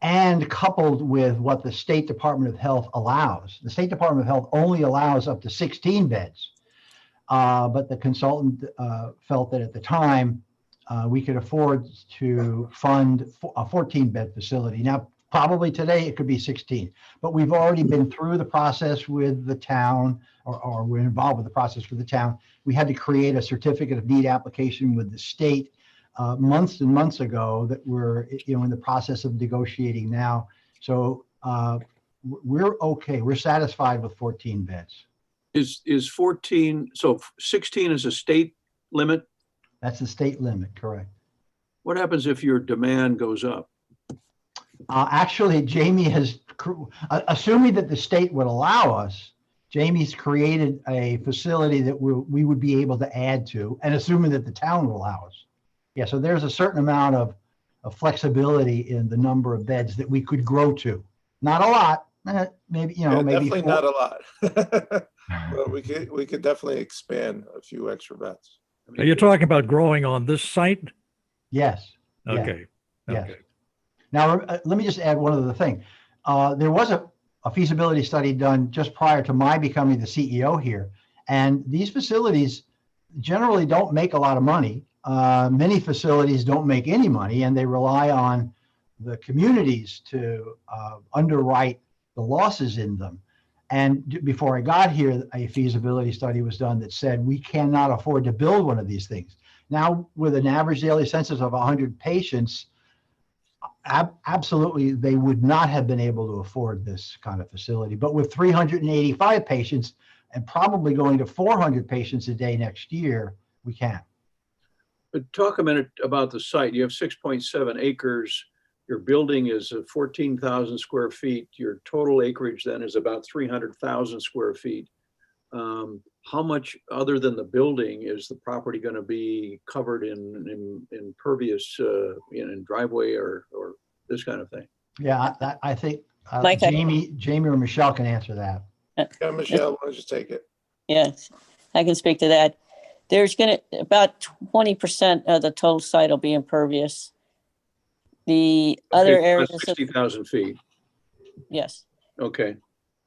and coupled with what the State Department of Health allows. The State Department of Health only allows up to 16 beds, but the consultant felt that at the time we could afford to fund a 14-bed facility. Now, probably today it could be 16, but we've already been through the process with the town, or we're involved with the process with the town. We had to create a certificate of need application with the state months and months ago that we're in the process of negotiating now. So we're okay. We're satisfied with 14 beds. Is 14, so 16 is a state limit? That's the state limit, correct. What happens if your demand goes up? Actually, Jamie has, assuming that the state would allow us, Jamie's created a facility that we would be able to add to, and assuming that the town will allow us. Yeah, so there's a certain amount of flexibility in the number of beds that we could grow to. Not a lot, maybe, maybe Definitely 4. not a lot. But we could definitely expand a few extra beds. Are you talking about growing on this site? Yes. Okay. Yes. Okay. Now, let me just add one other thing. There was a feasibility study done just prior to my becoming the CEO here. And these facilities generally don't make a lot of money. Many facilities don't make any money, and they rely on the communities to underwrite the losses in them. And before I got here, a feasibility study was done that said we cannot afford to build one of these things. Now, with an average daily census of 100 patients, absolutely, they would not have been able to afford this kind of facility. But with 385 patients and probably going to 400 patients a day next year, we can. But talk a minute about the site. You have 6.7 acres. Your building is 14,000 square feet. Your total acreage then is about 300,000 square feet. How much, other than the building, is the property going to be covered in impervious, in driveway or this kind of thing? Yeah, I think Mike, Jamie or Michelle can answer that. Yeah, Michelle, why don't you take it? Yes, I can speak to that. There's about 20% of the total site will be impervious. The other Okay, areas, 60,000 feet. yes, Okay.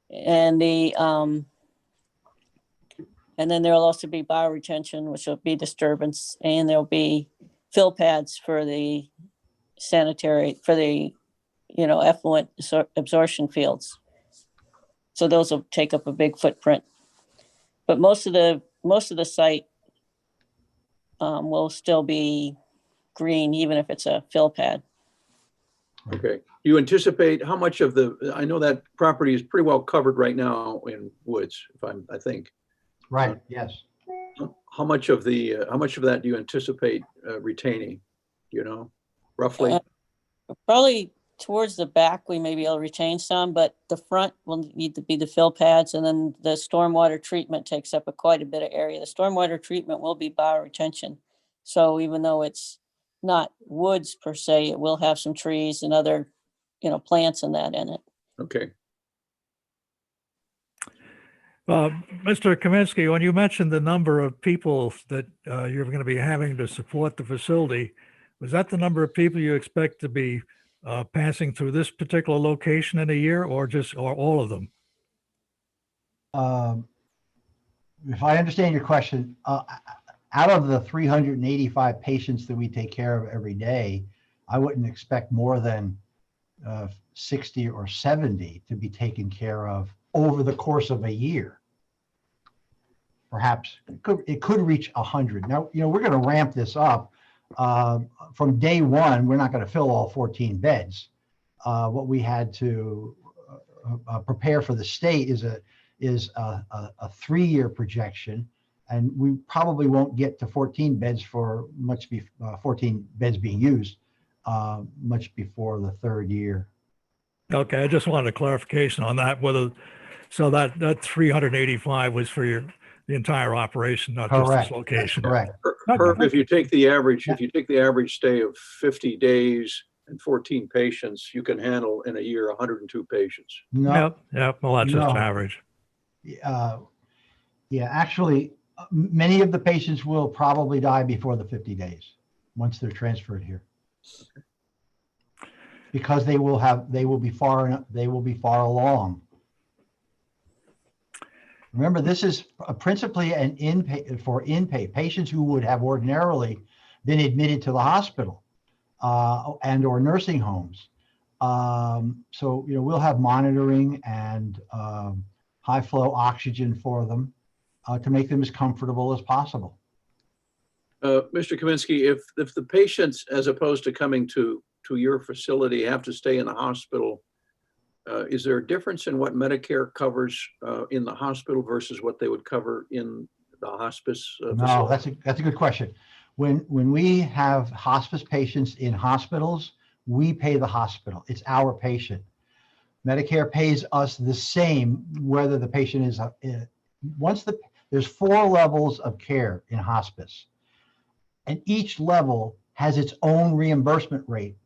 and and then there'll also be bioretention, which will be disturbance, and there'll be fill pads for the sanitary, for the effluent absorption fields. So those will take up a big footprint. But most of the site will still be green, even if it's a fill pad. Okay. Do you anticipate how much of I know that property is pretty well covered right now in woods, I think. Right, yes. How much of that do you anticipate retaining? Do you know, roughly? Probably towards the back, we may be able to retain some, but the front will need to be the fill pads, and then the stormwater treatment takes up quite a bit of area. The stormwater treatment will be bioretention. So even though it's not woods per se. It will have some trees and other, plants and that in it. Okay. Mr. Kaminsky, when you mentioned the number of people that you're going to be having to support the facility, was that the number of people you expect to be passing through this particular location in a year, or all of them? If I understand your question, out of the 385 patients that we take care of every day, I wouldn't expect more than 60 or 70 to be taken care of over the course of a year. Perhaps it could reach 100. Now, we're going to ramp this up. From day one, we're not going to fill all 14 beds. What we had to prepare for the state is a 3-year projection, and we probably won't get to 14 beds for 14 beds being used much before the 3rd year. Okay, I just wanted a clarification on that. So that 385 was for the entire operation, not just this location. Correct. Herb, if you take the average stay of 50 days and 14 patients, you can handle in a year 102 patients. No. Yep. Well, that's just average. Actually, many of the patients will probably die before the 50 days once they're transferred here. Okay. Because they will be far along. Remember, this is principally for inpatient patients who would have ordinarily been admitted to the hospital and or nursing homes. So we'll have monitoring and high flow oxygen for them to make them as comfortable as possible. Mr. Kaminsky, if the patients, as opposed to coming to your facility, have to stay in the hospital, is there a difference in what Medicare covers in the hospital versus what they would cover in the hospice facility? No, that's a good question. When we have hospice patients in hospitals, we pay the hospital. It's our patient. Medicare pays us the same whether the patient is there's 4 levels of care in hospice, and each level has its own reimbursement rate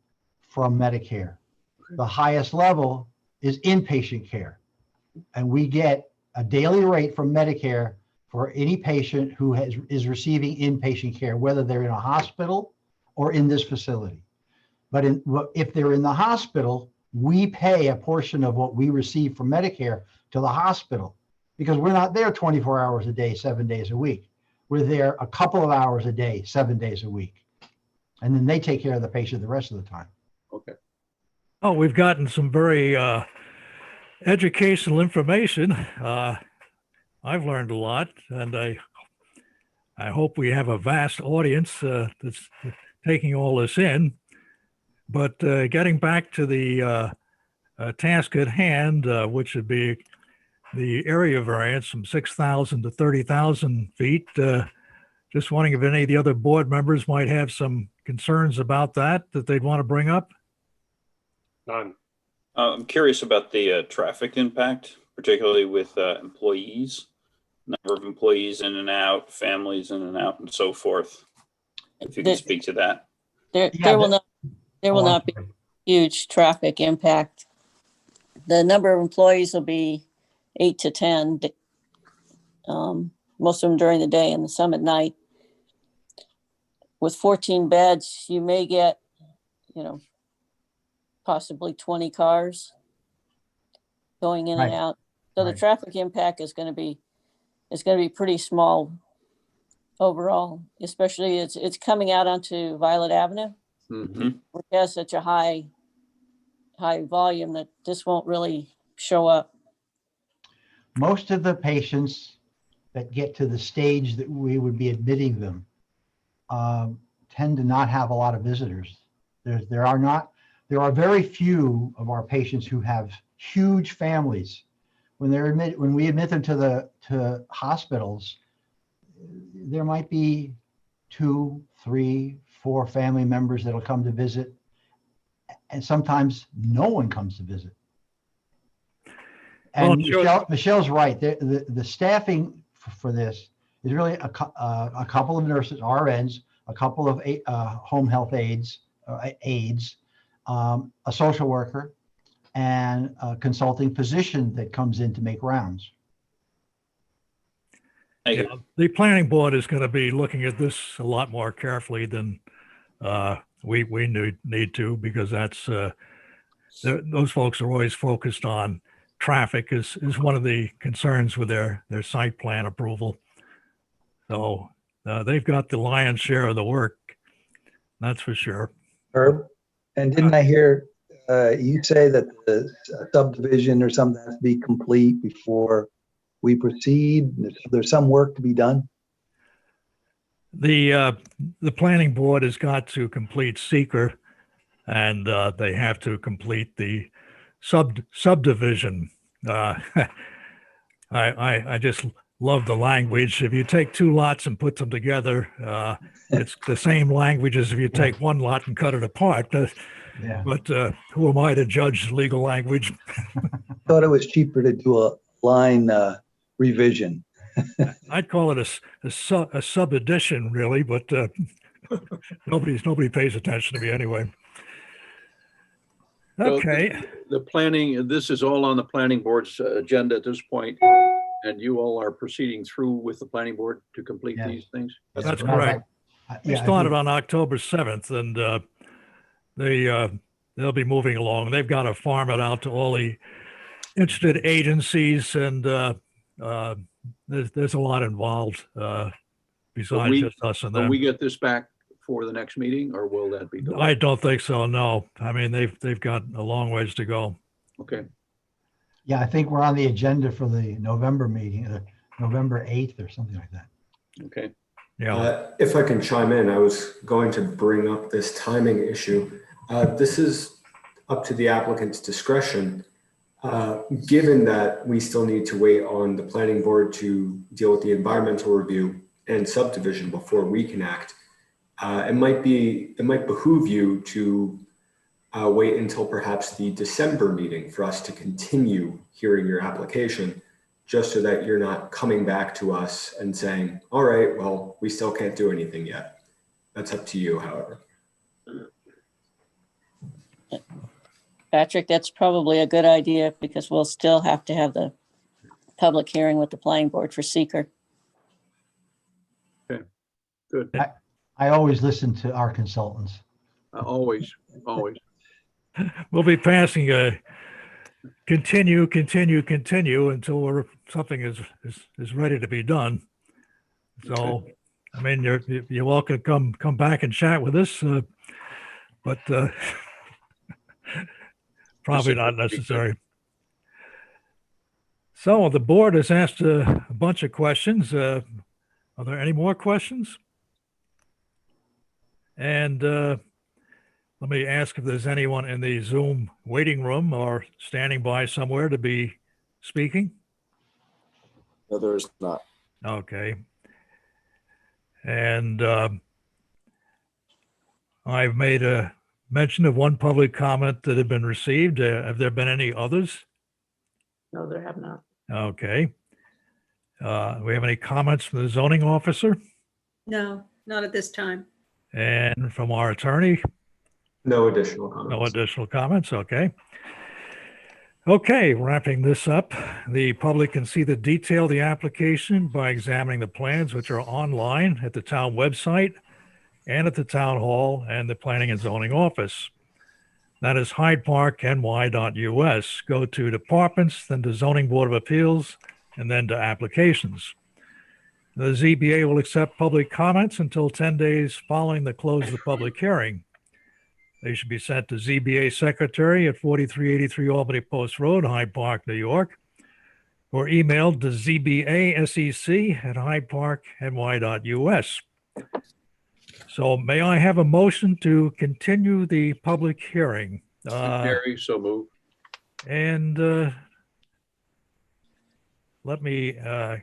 from Medicare. The highest level is inpatient care, and we get a daily rate from Medicare for any patient who is receiving inpatient care, whether they're in a hospital or in this facility. But if they're in the hospital, we pay a portion of what we receive from Medicare to the hospital, because we're not there 24 hours a day, 7 days a week. We're there a couple of hours a day, 7 days a week. And then they take care of the patient the rest of the time. Okay. Oh, we've gotten some very educational information. I've learned a lot, and I hope we have a vast audience that's taking all this in. But getting back to the task at hand, which would be the area variance from 6,000 to 30,000 feet, just wondering if any of the other board members might have some concerns about that they'd want to bring up. None. I'm curious about the traffic impact, particularly with employees, number of employees in and out, families in and out, and so forth. If you can speak to that. There will not be huge traffic impact. The number of employees will be 8 to 10, most of them during the day and some at night. With 14 beds, you may get, possibly 20 cars going in and out. So the traffic impact is going to be pretty small overall, especially it's coming out onto Violet Avenue, which has such a high volume that this won't really show up. Most of the patients that get to the stage that we would be admitting them tend to not have a lot of visitors. There are very few of our patients who have huge families. When we admit them to hospitals, there might be 2, 3, 4 family members that'll come to visit, and sometimes no one comes to visit. And Michelle's right. The staffing for this is really a couple of nurses, RNs, a couple of home health aides, a social worker, and a consulting physician that comes in to make rounds. Thank Yeah, you. the planning board is going to be looking at this a lot more carefully than we need to, because that's those folks are always focused on traffic is one of the concerns with their site plan approval. So they've got the lion's share of the work, that's for sure. Herb, and didn't I hear you say that the subdivision or something has to be complete before we proceed? There's some work to be done? The planning board has got to complete seeker, and they have to complete the subdivision. I just love the language. If you take two lots and put them together, it's the same language as if you take one lot and cut it apart. Yeah. But who am I to judge legal language? Thought it was cheaper to do a line revision. I'd call it a sub-addition, really, but nobody pays attention to me anyway. So Okay. The planning, this is all on the planning board's agenda at this point, and you all are proceeding through with the planning board to complete Yes. these things? That's correct. We Yeah, I started think- on October 7th, and they'll be moving along. They've got to farm it out to all the interested agencies, and there's a lot involved besides we- just us and Will them. we get this back for the next meeting, or will that be delayed? I don't think so. No, I mean they've got a long ways to go. Okay, Yeah, I think we're on the agenda for the November meeting, November 8th or something like that. okay. Yeah. If I can chime in, I was going to bring up this timing issue. This is up to the applicant's discretion. Given that we still need to wait on the planning board to deal with the environmental review and subdivision before we can act, it might behoove you to wait until perhaps the December meeting for us to continue hearing your application, just so that you're not coming back to us and saying, all right, well, we still can't do anything yet. That's up to you, however. Patrick, that's probably a good idea because we'll still have to have the public hearing with the planning board for seeker. Good. I always listen to our consultants. Always. We'll be passing a continue until something is ready to be done. So, I mean, you're welcome to come back and chat with us, but probably not necessary. So the board has asked a bunch of questions. Are there any more questions? And let me ask if there's anyone in the Zoom waiting room or standing by somewhere to be speaking. No, there is not. Okay. And I've made a mention of one public comment that had been received. Have there been any others? No, there have not. Okay. We have any comments from the zoning officer No, not at this time. and from our attorney? No additional comments. No additional comments. Okay. Okay, wrapping this up, the public can see the detail of the application by examining the plans, which are online at the town website and at the town hall and the planning and zoning office. That is hydeparkny.us. Go to departments, then to zoning board of appeals, and then to applications. The ZBA will accept public comments until 10 days following the close of the public hearing. They should be sent to ZBA Secretary at 4383 Albany Post Road, Hyde Park, New York, or emailed to zbasec@hydeparkny.us. So may I have a motion to continue the public hearing? Gary, so move. And let me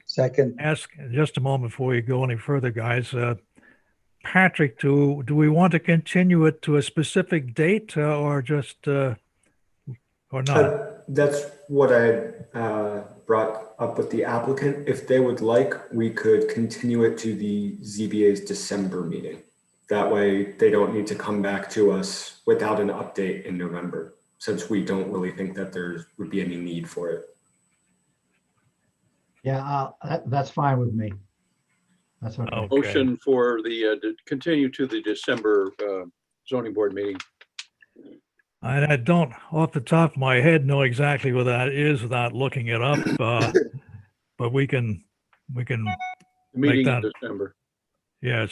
Second. ask just a moment before you go any further, guys. Patrick, do we want to continue it to a specific date or just or not? That's what I brought up with the applicant. If they would like, we could continue it to the ZBA's December meeting. That way they don't need to come back to us without an update in November, since we don't really think that there would be any need for it. Yeah, that's fine with me. That's okay. Okay. Motion for the, to continue to the December zoning board meeting. I don't, off the top of my head, know exactly what that is without looking it up. But we can The make meeting in that, December. yeah,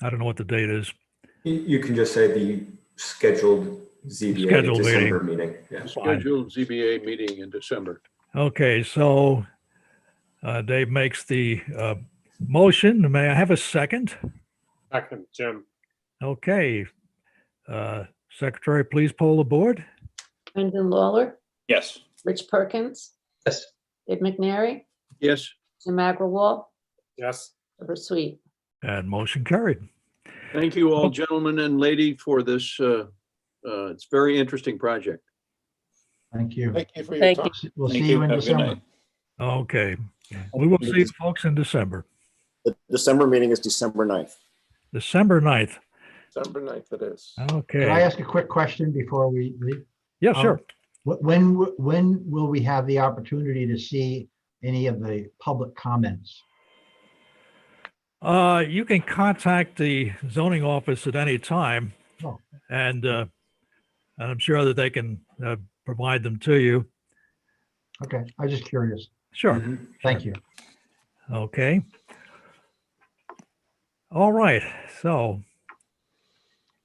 I don't know what the date is. You can just say the scheduled ZBA Scheduled December meeting. Yeah. Scheduled ZBA meeting in December. Okay, so Dave makes the motion. May I have a second? Second, Jim. Okay. Secretary, please poll the board. Brendan Lawler, Yes. Rich Perkins, Yes. Dave McNary, Yes, Jim Agrawal, Yes. Herbert Sweet. And motion carried. thank you all, gentlemen and lady, for this. It's very interesting project. Thank you. Thank you for your Thank time. you. We'll Thank see you. you in Have a good December. night. Okay. We will see you folks in December. The December meeting is December 9th. December 9th. December 9th it is. Can I Okay. ask a quick question before we leave? Yeah, sure. When will we have the opportunity to see any of the public comments? You can contact the zoning office at any time, Oh. and I'm sure that they can provide them to you. Okay, I was just curious. Sure. Mhm. Thank you. Okay. All right. So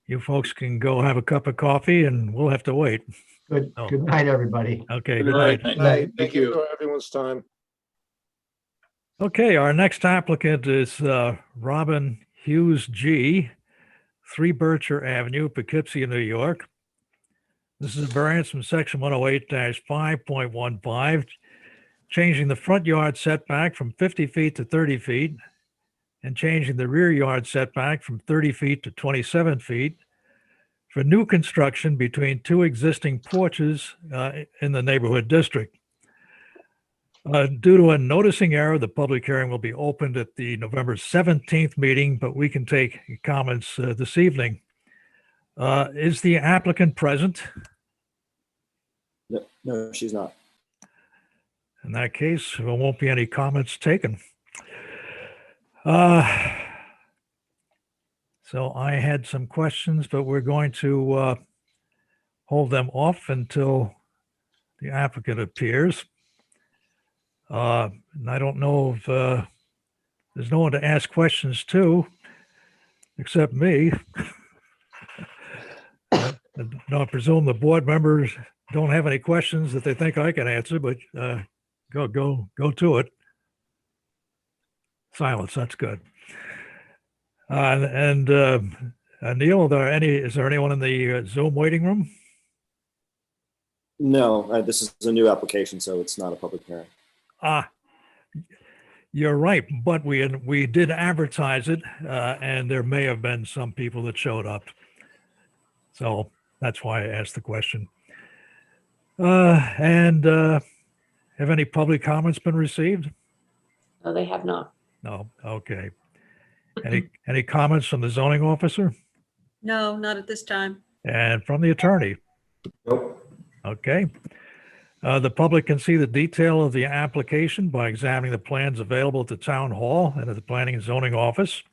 you folks can go have a cup of coffee, and we'll have to wait. Good, Oh. good night, everybody. Okay. Good Good night. night. Night. Thank Thank you you. for everyone's time. Okay. Our next applicant is Robin Hughes G., 3 Bircher Avenue, Poughkeepsie, New York. This is a variance from section 108-5.15, changing the front yard setback from 50 feet to 30 feet and changing the rear yard setback from 30 feet to 27 feet for new construction between 2 existing porches in the neighborhood district. Due to a noticing error, the public hearing will be opened at the November 17th meeting, but we can take comments this evening. Is the applicant present? No, she's not. In that case, there won't be any comments taken. So I had some questions, but we're going to hold them off until the applicant appears. And I don't know if there's no one to ask questions to, except me. No, I presume the board members don't have any questions that they think I can answer, but go to it. Silence, that's good. Neil, is there anyone in the Zoom waiting room? No, this is a new application, so it's not a public hearing. You're right, but we did advertise it, and there may have been some people that showed up. So that's why I asked the question. Have any public comments been received? No, they have not. No, okay. Any comments from the zoning officer No, not at this time. and from the attorney? Nope. Okay. The public can see the detail of the application by examining the plans available at the town hall and at the planning and zoning office.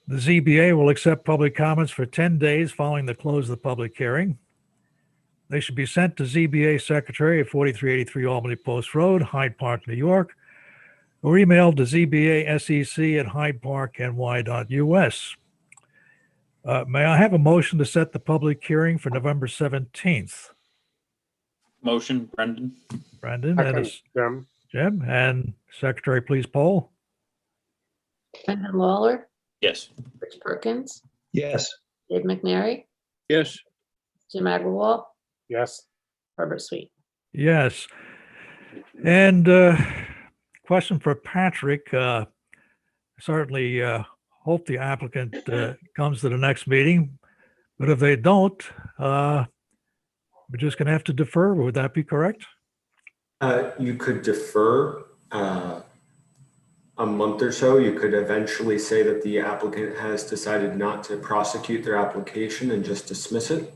The ZBA will accept public comments for 10 days following the close of the public hearing. They should be sent to ZBA Secretary at 4383 Albany Post Road, Hyde Park, New York, or emailed to zbasec@hydeparkny.us. May I have a motion to set the public hearing for November 17th? Motion, Brendan. Brendan and Second, Jim. Jim, and Secretary, please poll. Brendan Lawler, Yes. Rich Perkins, Yes. Dave McNary, yes, Jim Agrawal, Yes. Herbert Sweet. Yes. And question for Patrick. Certainly hope the applicant comes to the next meeting, but if they don't, we're just going to have to defer. Would that be correct? You could defer a month or so, you could eventually say that the applicant has decided not to prosecute their application and just dismiss it.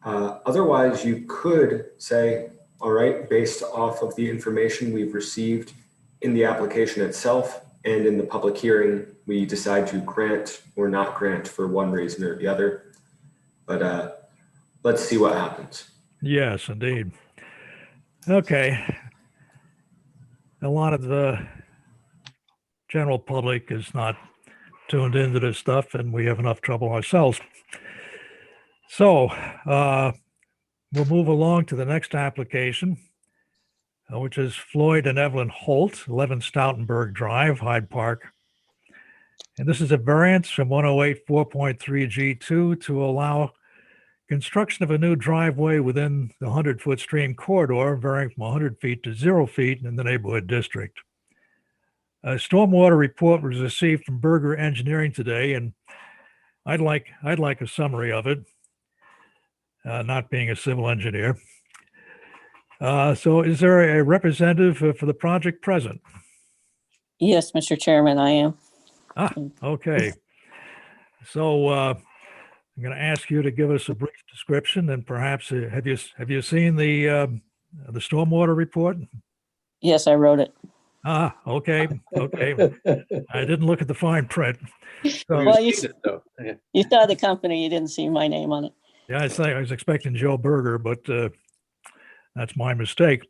Otherwise, you could say, all right, based off of the information we've received in the application itself and in the public hearing, we decide to grant or not grant for one reason or the other. But let's see what happens. Yes, indeed. Okay. A lot of the general public is not tuned into this stuff, and we have enough trouble ourselves. So we'll move along to the next application, which is Floyd and Evelyn Holt, 11 Stoutenburg Drive, Hyde Park. And this is a variance from 108 4.3G2 to allow construction of a new driveway within the 100-foot stream corridor, varying from 100 feet to 0 feet in the neighborhood district. A stormwater report was received from Berger Engineering today, and I'd like a summary of it, not being a civil engineer. So is there a representative for the project present? Yes, Mr. Chairman, I am. Okay. So I'm going to ask you to give us a brief description, and perhaps have you seen the stormwater report? Yes, I wrote it. Okay. I didn't look at the fine print. So, Well, you saw the company, you didn't see my name on it. yeah, I was expecting Joe Berger, but that's my mistake.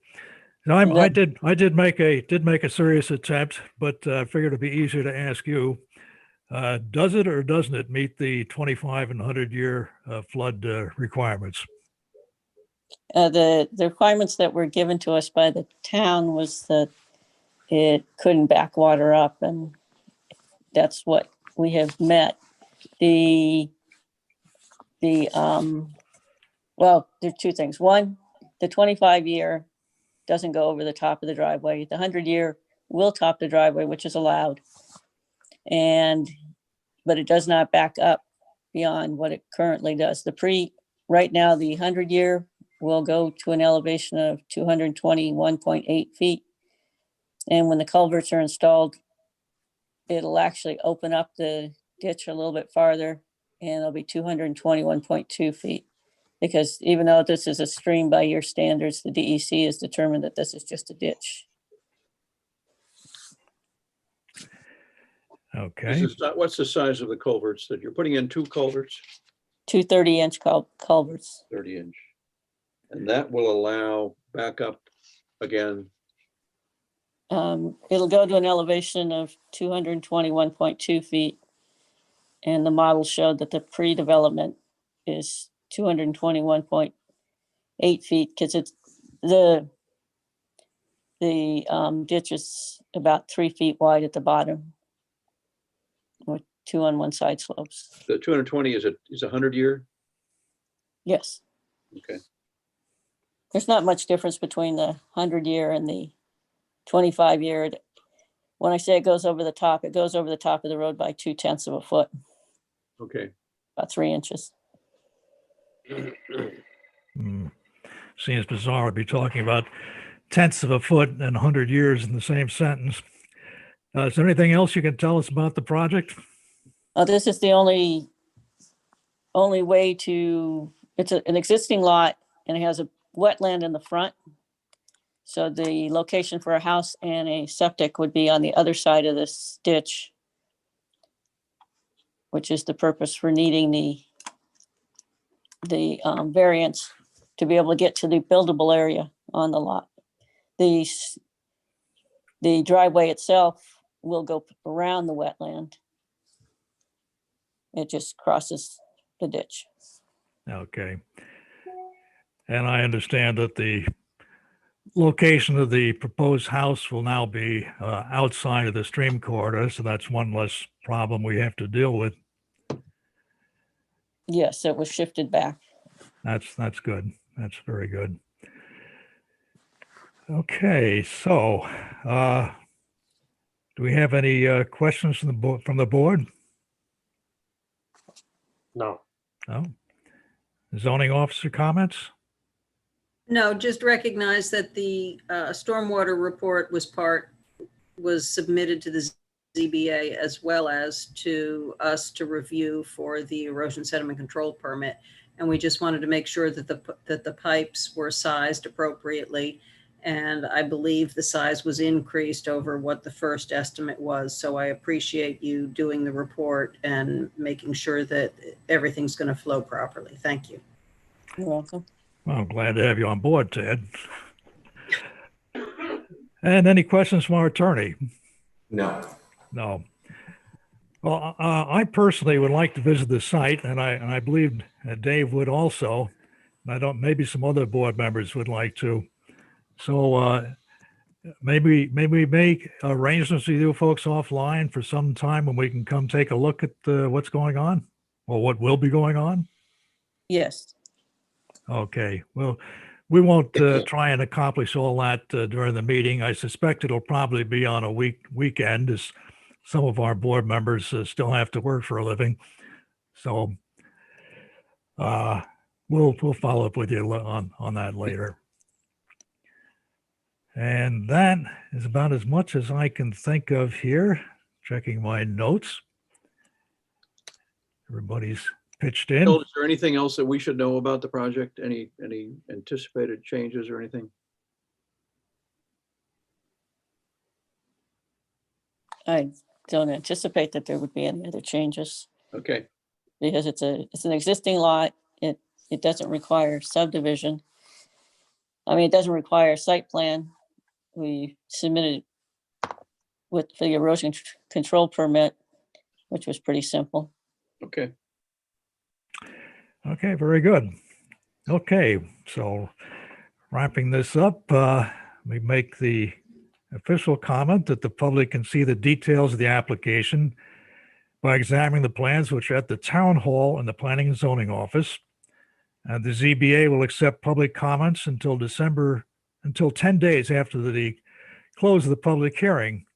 Now, I did make a serious attempt, but figured it'd be easier to ask you. Does it or doesn't it meet the 25 and 100-year flood requirements? The requirements that were given to us by the town was that it couldn't backwater up, and that's what we have met. Well, there's two things. One, the 25-year doesn't go over the top of the driveway. The 100-year will top the driveway, which is allowed. But it does not back up beyond what it currently does. Right now, the 100-year will go to an elevation of 221.8 feet. And when the culverts are installed, it'll actually open up the ditch a little bit farther, and it'll be 221.2 feet. Because even though this is a stream by your standards, the DEC has determined that this is just a ditch. Okay. What's the size of the culverts that you're putting in? 2 culverts? 2 30-inch culverts. 30-inch. And that will allow backup again. It'll go to an elevation of 221.2 feet. And the model showed that the pre-development is 221.8 feet, because it's the ditch is about 3 feet wide at the bottom, with 2 on one side slopes. The 220 is a 100-year? Yes. Okay. There's not much difference between the 100-year and the 25-year. When I say it goes over the top, it goes over the top of the road by 0.2 of a foot. Okay. About 3 inches. Seems bizarre to be talking about tenths of a foot and 100 years in the same sentence. Is there anything else you can tell us about the project? This is the only way to, it's an existing lot, and it has a wetland in the front. So the location for a house and a septic would be on the other side of this ditch, which is the purpose for needing the variance to be able to get to the buildable area on the lot. The driveway itself will go around the wetland. It just crosses the ditch. Okay. And I understand that the location of the proposed house will now be outside of the stream corridor, so that's one less problem we have to deal with. Yes, it was shifted back. That's good. That's very good. Okay, so do we have any questions from the board? No. No. Zoning officer comments? No, just recognize that the stormwater report was submitted to the ZBA as well as to us to review for the erosion sediment control permit. And we just wanted to make sure that the pipes were sized appropriately. And I believe the size was increased over what the first estimate was. So I appreciate you doing the report and making sure that everything's going to flow properly. Thank you. You're welcome. Well, I'm glad to have you on board, Ted. And any questions from our attorney? No. No. Well, I personally would like to visit the site, and I believe Dave would also. And I don't. Maybe some other board members would like to. So maybe make arrangements with you folks offline for some time when we can come take a look at what's going on, or what will be going on. Yes. Okay. Well, we won't try and accomplish all that during the meeting. I suspect it'll probably be on a weekend, as some of our board members still have to work for a living. So we'll follow up with you on that later. And that is about as much as I can think of here. Checking my notes. Everybody's pitched in. Bill, is there anything else that we should know about the project? Any anticipated changes or anything? I don't anticipate that there would be any other changes Okay. because it's an existing lot. It doesn't require subdivision. I mean, it doesn't require a site plan. We submitted for the erosion control permit, which was pretty simple. Okay. Okay, very good. Okay, so wrapping this up, we make the official comment that the public can see the details of the application by examining the plans which are at the town hall and the planning and zoning office. And the ZBA will accept public comments until 10 days after the close of the public hearing.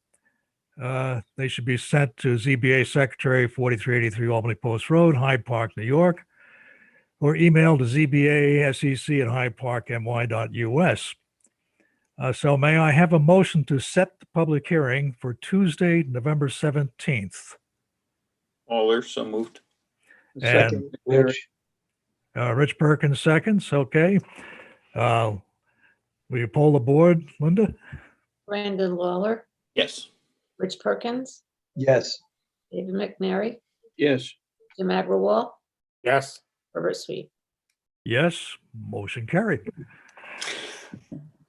They should be sent to ZBA Secretary, 4383 Albany Post Road, Hyde Park, New York, or email to zbasec@hydeparkny.us. So may I have a motion to set the public hearing for Tuesday, November 17th? Waller, so moved. Second, Rich Perkins seconds, okay. Will you poll the board, Linda? Brandon Lawler, Yes. Rich Perkins, Yes. David McNary, yes. Jim Agrawal, Yes. Herbert Sweet. Yes, motion carried.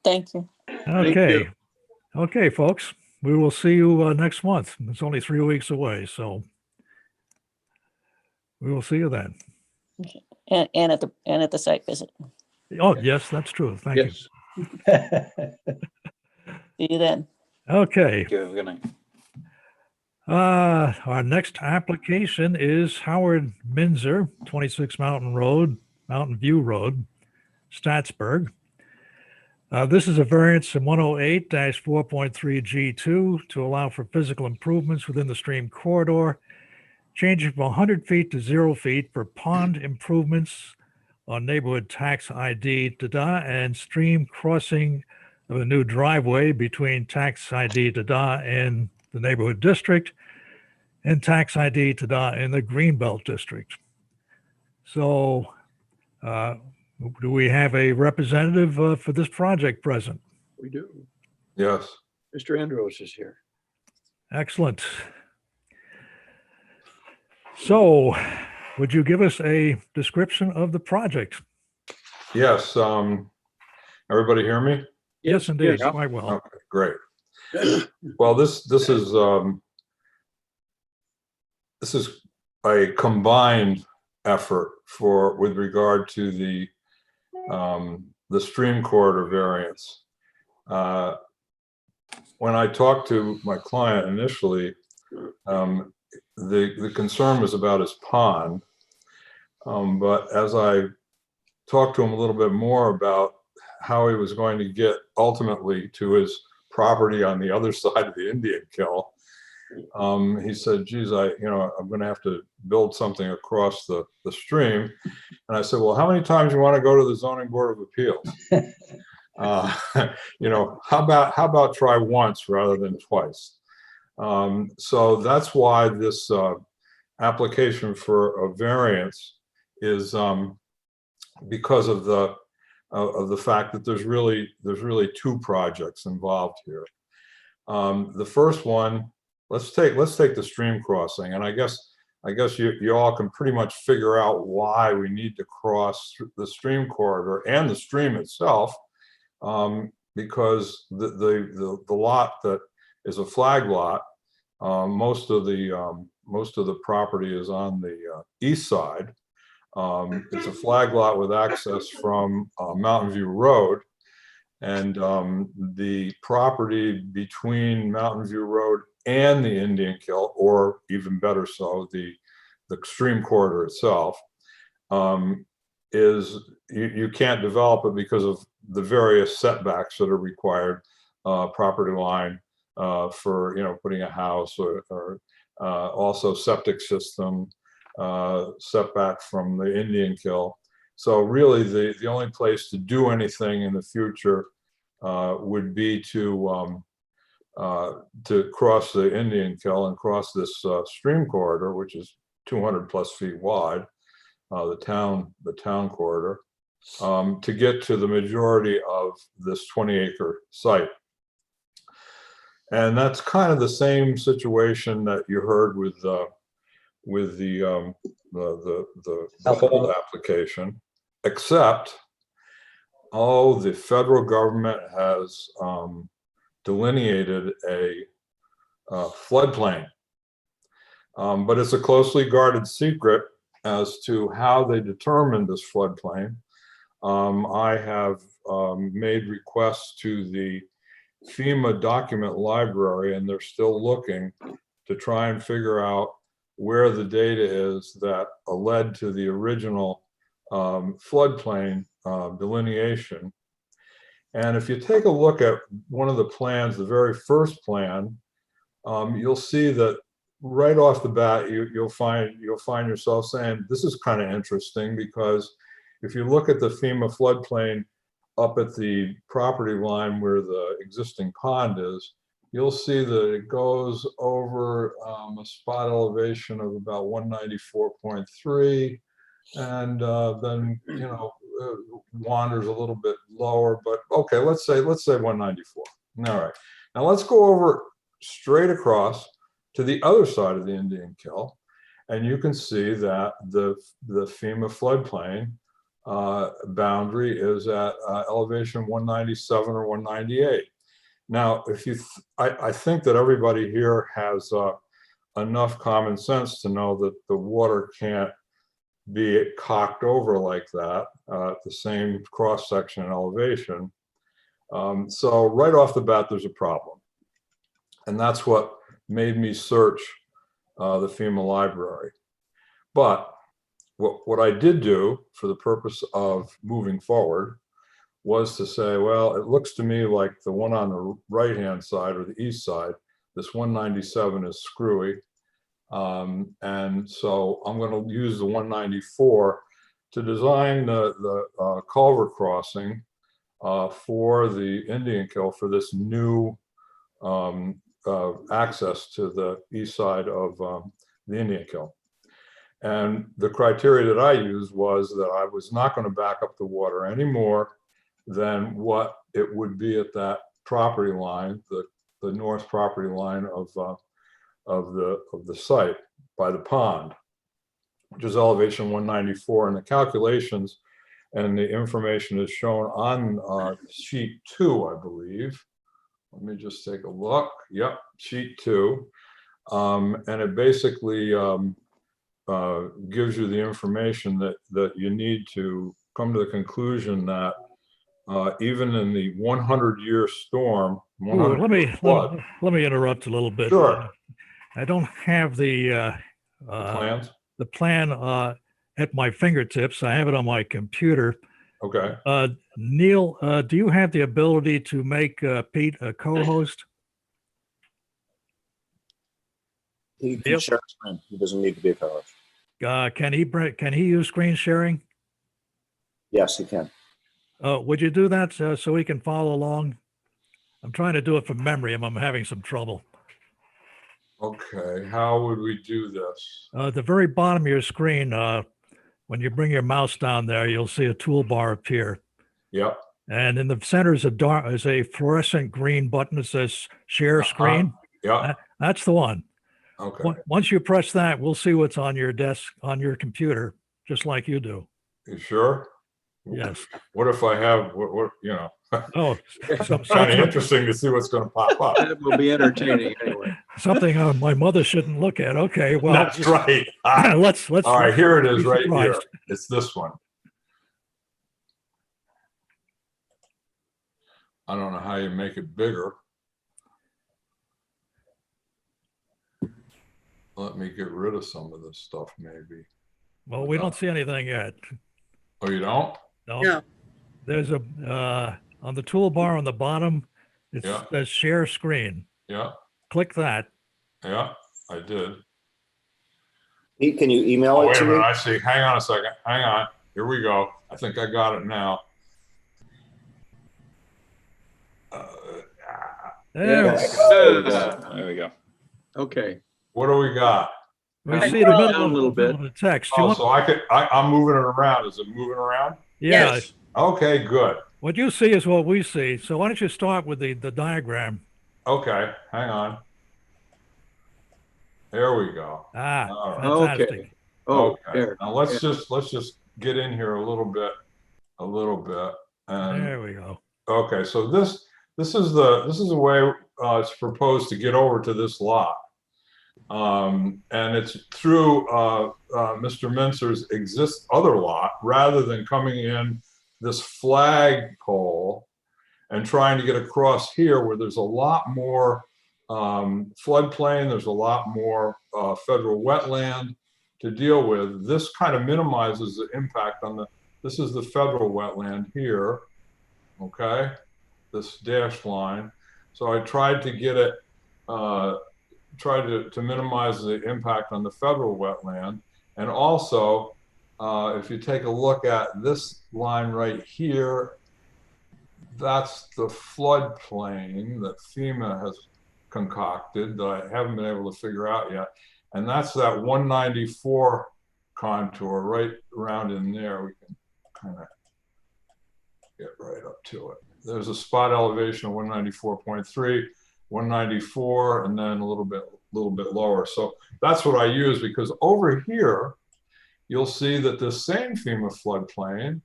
Thank you. Okay. Okay, folks, we will see you next month. It's only 3 weeks away, so we will see you then. And at the site visit. Oh, yes, that's true. Thank you. Yes. See you then. Okay. Thank you. Have a good night. Our next application is Howard Minzer, 26 Mountain View Road, Statsburg. This is a variance in 108-4.3 G2 to allow for physical improvements within the stream corridor, changing from 100 feet to 0 feet for pond improvements on neighborhood tax ID and stream crossing of a new driveway between tax ID and the neighborhood district and tax ID in the Greenbelt district. So do we have a representative for this project present? We do. Yes. Mr. Andros is here. Excellent. So would you give us a description of the project? Yes. Everybody hear me? Yes, indeed. yes. Quite well. Okay, great. Well, this is a combined effort with regard to the stream corridor variance. When I talked to my client initially, the concern was about his pond, but as I talked to him a little bit more about how he was going to get ultimately to his property on the other side of the Indian Kill, he said, geez, I'm going to have to build something across the stream. And I said, well, how many times you want to go to the Zoning Board of Appeals? How about try once rather than twice? So that's why this application for a variance is because of the fact that there's really two projects involved here. The first one, let's take the stream crossing, and I guess you all can pretty much figure out why we need to cross the stream corridor and the stream itself, because the lot that is a flag lot, most of the property is on the east side. It's a flag lot with access from Mountain View Road, and the property between Mountain View Road and the Indian Kill, or even better so, the stream corridor itself, is you can't develop it because of the various setbacks that are required, property line for putting a house, or also septic system, setback from the Indian Kill. So really the only place to do anything in the future would be to cross the Indian Kill and cross this stream corridor, which is 200+ feet wide, the town corridor, to get to the majority of this 20-acre site. And that's kind of the same situation that you heard with the hold application, except the federal government has delineated a floodplain, but it's a closely guarded secret as to how they determined this floodplain. I have made requests to the FEMA document library, and they're still looking to try and figure out where the data is that led to the original floodplain delineation. And if you take a look at one of the plans, the very first plan, you'll see that right off the bat, you'll find yourself saying, this is kind of interesting, because if you look at the FEMA floodplain up at the property line where the existing pond is, you'll see that it goes over a spot elevation of about 194.3, and then wanders a little bit lower, but okay, let's say 194. All right, now let's go over straight across to the other side of the Indian Kill, and you can see that the FEMA floodplain boundary is at elevation 197 or 198. Now, I think that everybody here has enough common sense to know that the water can't be cocked over like that at the same cross section and elevation. So right off the bat, there's a problem, and that's what made me search the FEMA library. But what I did do for the purpose of moving forward was to say, well, it looks to me like the one on the right-hand side or the east side, this 197 is screwy. And so I'm going to use the 194 to design the culvert crossing for the Indian Kill for this new access to the east side of the Indian Kill. And the criteria that I used was that I was not going to back up the water any more than what it would be at that property line, the north property line of the site by the pond, which is elevation 194. And the calculations and the information is shown on sheet 2, I believe. Let me just take a look. Yep, sheet 2. And it basically gives you the information that you need to come to the conclusion that even in the 100-year storm, Let me interrupt a little bit. Sure. I don't have the plans? The plan at my fingertips. I have it on my computer. Okay. Neil, do you have the ability to make Pete a co-host? He can share screen. He doesn't need to be a co-host. Can he use screen sharing? Yes, he can. Would you do that so he can follow along? I'm trying to do it from memory and I'm having some trouble. Okay, how would we do this? At the very bottom of your screen, when you bring your mouse down there, you'll see a toolbar appear. Yep. And in the center is a fluorescent green button that says share screen. Yeah. That's the one. Okay. Once you press that, we'll see what's on your desk, on your computer, just like you do. You sure? Yes. What if I have what you know? Oh, kind of interesting to see what's going to pop up. It will be entertaining anyway. Something my mother shouldn't look at. Okay, well, That's right. let's. All right, here it is, be right here. surprised. It's this one. I don't know how you make it bigger. Let me get rid of some of this stuff, maybe. Well, we don't see anything yet. Oh, you don't? No. No. There's a on the toolbar on the bottom. It Yeah. says share screen. Yeah. Click that. Yeah, I did. Pete, can you email Oh, it wait to a minute. me? I see. Hang on a second. Hang on. Here we go. I think I got it now. There Yes. There we go. Okay. What do we got? we see the middle Down a of, little bit. of the text. Do you Oh, want- so I'm moving it around. Is it moving around? yeah. Yes. Okay, good. What you see is what we see. So why don't you start with the diagram? Okay, hang on. There we go. All right. Fantastic. Okay. Oh, Okay. there. Now let's just get in here a little bit, and There we go. okay. So this is the way it's proposed to get over to this lot, and it's through Mr. Mincer's other lot rather than coming in this flagpole and trying to get across here where there's a lot more floodplain, there's a lot more federal wetland to deal with. This kind of minimizes the impact on this is the federal wetland here, okay? This dashed line. So I tried to get it, tried to minimize the impact on the federal wetland. And also, if you take a look at this line right here, that's the floodplain that FEMA has concocted that I haven't been able to figure out yet. And that's that 194 contour right around in there. We can kind of get right up to it. There's a spot elevation of 194.3, 194, and then a little bit lower. So that's what I use, because over here, you'll see that the same FEMA floodplain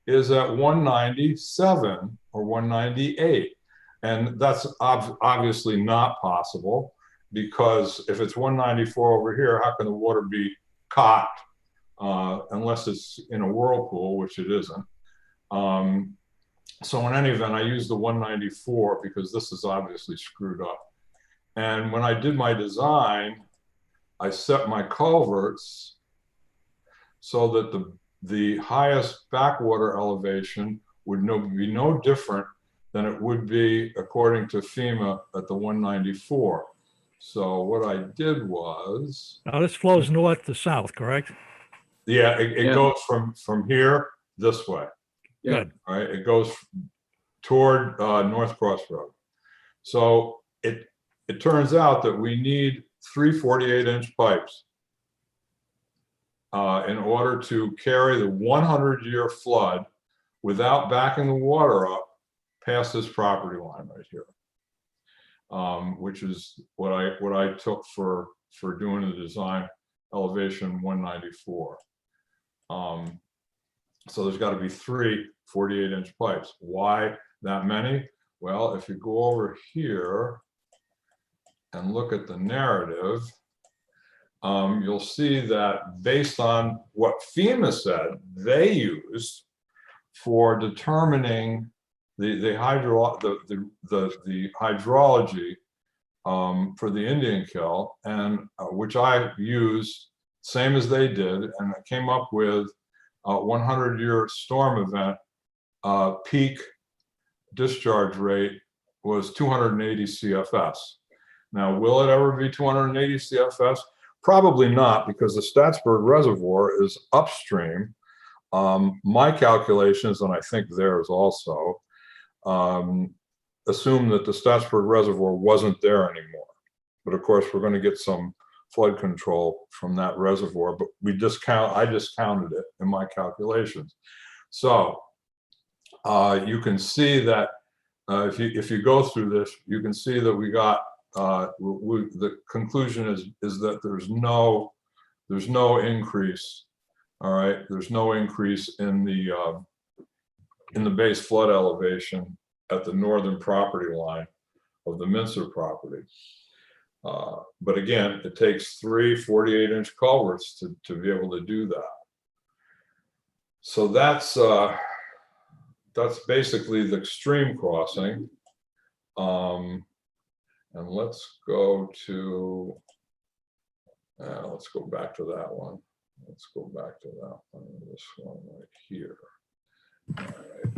is at 197 or 198. And that's obviously not possible, because if it's 194 over here, how can the water be caught unless it's in a whirlpool, which it isn't. So in any event, I use the 194 because this is obviously screwed up. And when I did my design, I set my culverts so that the highest backwater elevation would be no different than it would be according to FEMA at the 194. So what I did was, Now this flows north to south, correct? yeah, it goes from here this way. Good. All right, it goes toward North Cross Road. So it turns out that we need 3 48-inch pipes in order to carry the 100-year flood without backing the water up past this property line right here, which is what I took for doing the design elevation 194. So there's got to be 3 48-inch pipes. Why that many? Well, if you go over here and look at the narrative, you'll see that based on what FEMA said they used for determining the hydrology for the Indian kill, and which I used same as they did, and I came up with 100-year storm event peak discharge rate was 280 CFS. Now, will it ever be 280 CFS? Probably not, because the Statsburg Reservoir is upstream. My calculations, and I think theirs also, assume that the Statsburg Reservoir wasn't there anymore. But of course, we're going to get some flood control from that reservoir, but I discounted it in my calculations. So you can see that if you go through this, you can see that we got the conclusion is that there's no increase. All right, there's no increase in the base flood elevation at the northern property line of the Mincer property. But again, it takes 3 48-inch culverts to be able to do that. So that's basically the stream crossing. And let's go back to that one. Let's go back to that one. This one right here. All right.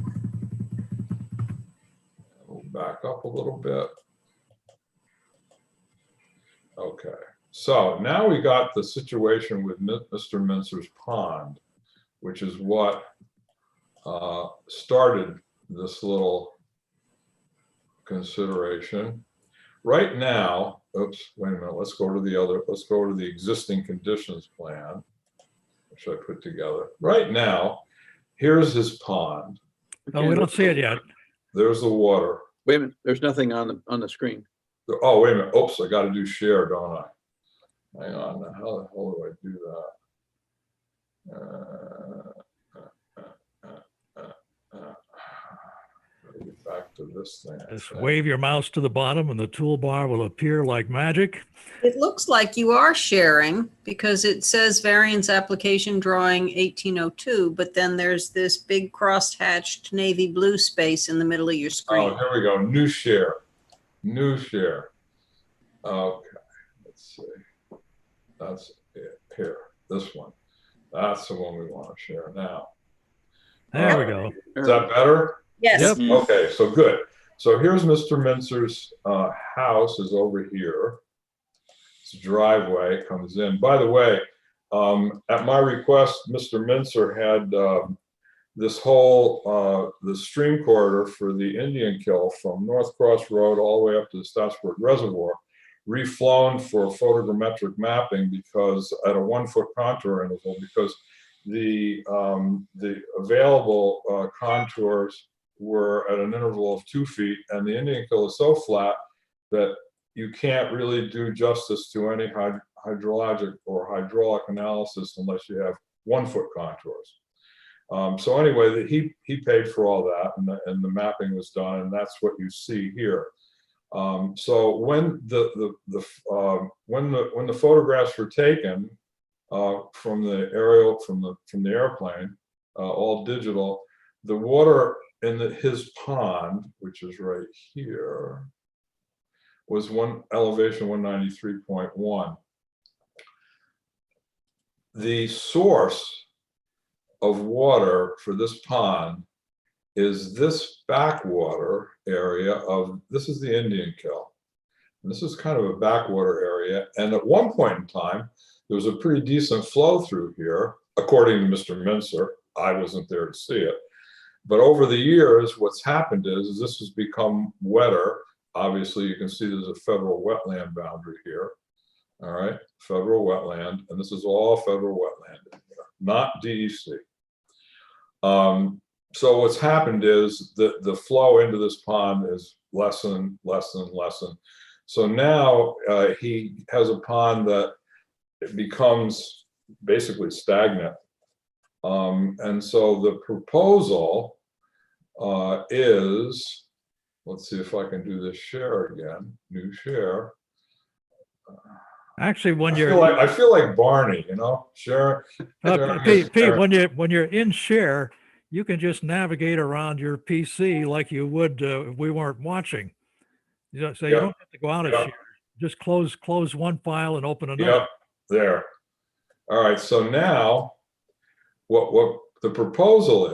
We'll back up a little bit. Okay, so now we got the situation with Mr. Mincer's pond, which is what started this little consideration. Right now, oops, wait a minute, let's go to the existing conditions plan, which I put together. Right now, here's his pond. Oh, we don't see it yet. There's the water. Wait a minute, there's nothing on the screen. Oh, wait a minute. Oops, I got to do share, don't I? Hang on. How the hell do I do that? Get back to this thing. Just wave your mouse to the bottom and the toolbar will appear like magic. It looks like you are sharing because it says variance application drawing 1802, but then there's this big cross-hatched navy blue space in the middle of your screen. Oh, here we go. New share. New share. Okay, let's see. That's it. Here, this one. That's the one we want to share now. There we go. Is that better? Yes. Yep. Okay, so good. So here's Mr. Mincer's house is over here. It's a driveway, comes in. By the way, at my request, Mr. Mincer had this whole the stream corridor for the Indian Kill from North Cross Road all the way up to the Stoutsburg Reservoir reflown for photogrammetric mapping because at a 1-foot contour interval, because the available contours were at an interval of 2 feet, and the Indian Kill is so flat that you can't really do justice to any hydrologic or hydraulic analysis unless you have 1-foot contours. So anyway, he paid for all that, and the mapping was done, and that's what you see here. So when the photographs were taken from the aerial from the airplane, all digital, the water in his pond, which is right here, was elevation 193.1. The source of water for this pond is this backwater area this is the Indian Kill. And this is kind of a backwater area. And at one point in time, there was a pretty decent flow through here, according to Mr. Mincer. I wasn't there to see it. But over the years, what's happened is this has become wetter. Obviously, you can see there's a federal wetland boundary here. All right, federal wetland, and this is all federal wetland in here, not DEC. So what's happened is that the flow into this pond is lessen. So now he has a pond that it becomes basically stagnant. And so the proposal is, let's see if I can do this share again, new share. Actually, when I feel like Barney, share. Pete, when you're in share, you can just navigate around your PC like you would if we weren't watching. You don't have to go out of share. Just close one file and open another. Yep, there. All right, so now what the proposal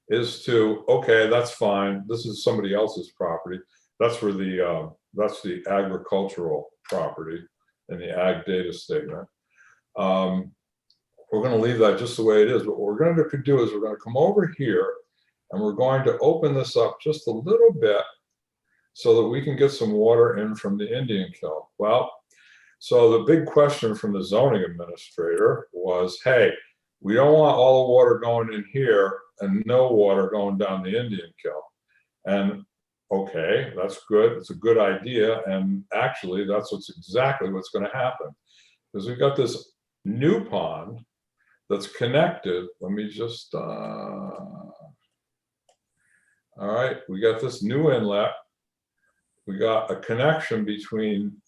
is to, okay, that's fine. This is somebody else's property. That's where that's the agricultural property in the ag data statement. We're going to leave that just the way it is. But what we're going to do is we're going to come over here and we're going to open this up just a little bit so that we can get some water in from the Indian Kill. Well, so the big question from the zoning administrator was, hey, we don't want all the water going in here and no water going down the Indian Kill. And okay, that's good. It's a good idea. And actually, that's exactly what's going to happen. Because we've got this new pond that's connected. Let me just, all right, we got this new inlet. We got a connection between,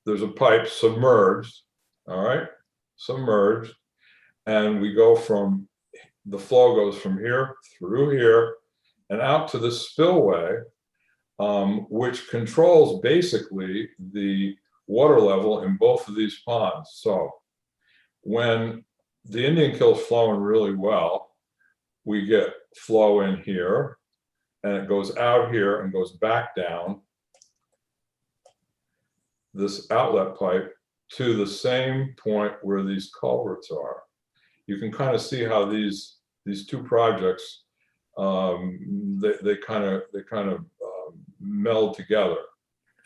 there's a pipe submerged, all right, submerged. And we go from, the flow goes from here through here and out to the spillway, which controls basically the water level in both of these ponds. So when the Indian Kill is flowing really well, we get flow in here and it goes out here and goes back down this outlet pipe to the same point where these culverts are. You can kind of see how these two projects they kind of meld together.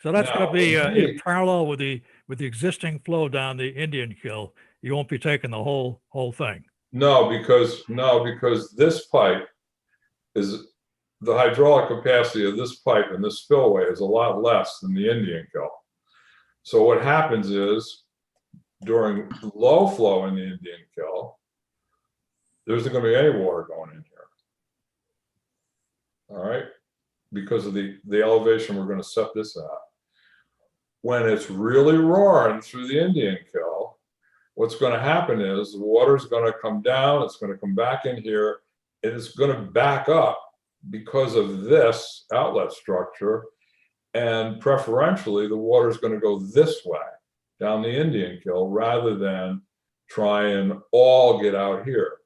So that's going to be Now, in parallel with the existing flow down the Indian Kill. You won't be taking the whole thing. No, because this pipe is, the hydraulic capacity of this pipe and this spillway is a lot less than the Indian Kill. So what happens is during low flow in the Indian Kill, there isn't going to be any water going in here. All right, because of the elevation we're going to set this at. When it's really roaring through the Indian Kill, what's going to happen is the water is going to come down, it's going to come back in here, and it's going to back up because of this outlet structure. And preferentially, the water is going to go this way down the Indian Kill rather than try and all get out here.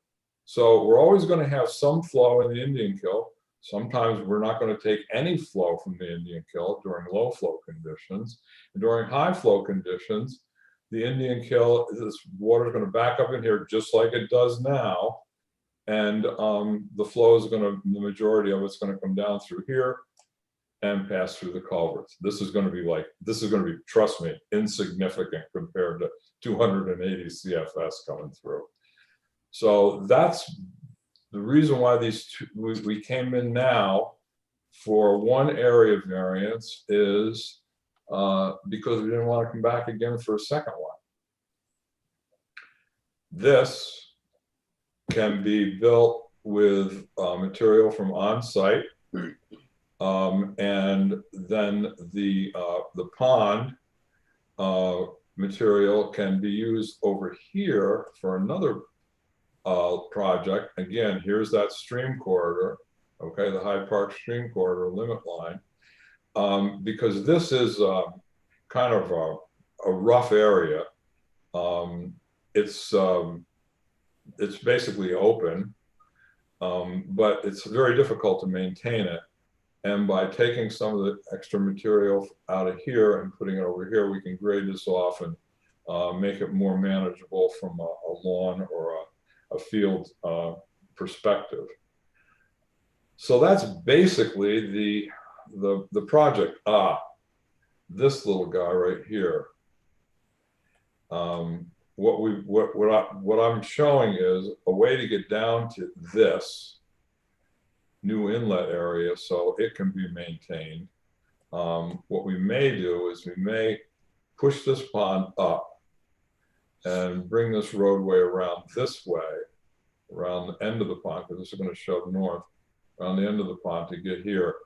So we're always going to have some flow in the Indian Kill. Sometimes we're not going to take any flow from the Indian Kill during low flow conditions. And during high flow conditions, the Indian Kill, this water is going to back up in here just like it does now. And the flow is going to, the majority of it's going to come down through here and pass through the culverts. This is going to be, trust me, insignificant compared to 280 CFS coming through. So that's the reason why these two, we came in now for one area variance is because we didn't want to come back again for a second one. This can be built with material from on-site, and then the pond material can be used over here for another project. Again, here's that stream corridor, okay, the Hyde Park stream corridor limit line, because this is kind of a rough area. It's basically open, but it's very difficult to maintain it. And by taking some of the extra material out of here and putting it over here, we can grade this off and make it more manageable from a lawn or a field perspective. So that's basically the project. This little guy right here. What I'm showing is a way to get down to this new inlet area so it can be maintained. What we may do is we may push this pond up and bring this roadway around this way, around the end of the pond, because this is going to shove north, around the end of the pond to get here.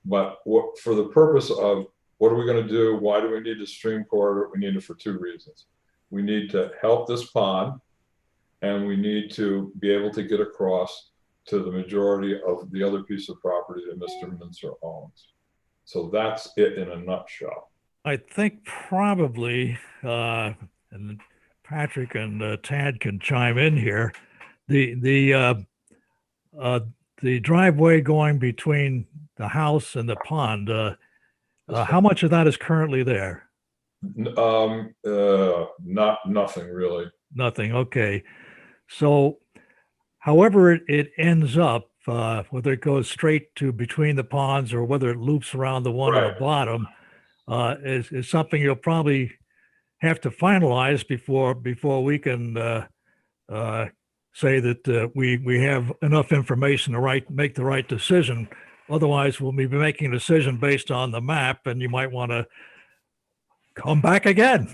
But for the purpose of what are we going to do? Why do we need the stream corridor? We need it for two reasons. We need to help this pond, and we need to be able to get across to the majority of the other piece of property that Mr. Mincer owns. So that's it in a nutshell. I think probably, and Patrick and Tad can chime in here, the driveway going between the house and the pond, how much of that is currently there? Nothing really. Nothing. Okay. So however it ends up, whether it goes straight to between the ponds or whether it loops around the one on Right. the bottom, is something you'll probably have to finalize before we can say that we have enough information to make the right decision. Otherwise, we'll be making a decision based on the map, and you might want to come back again.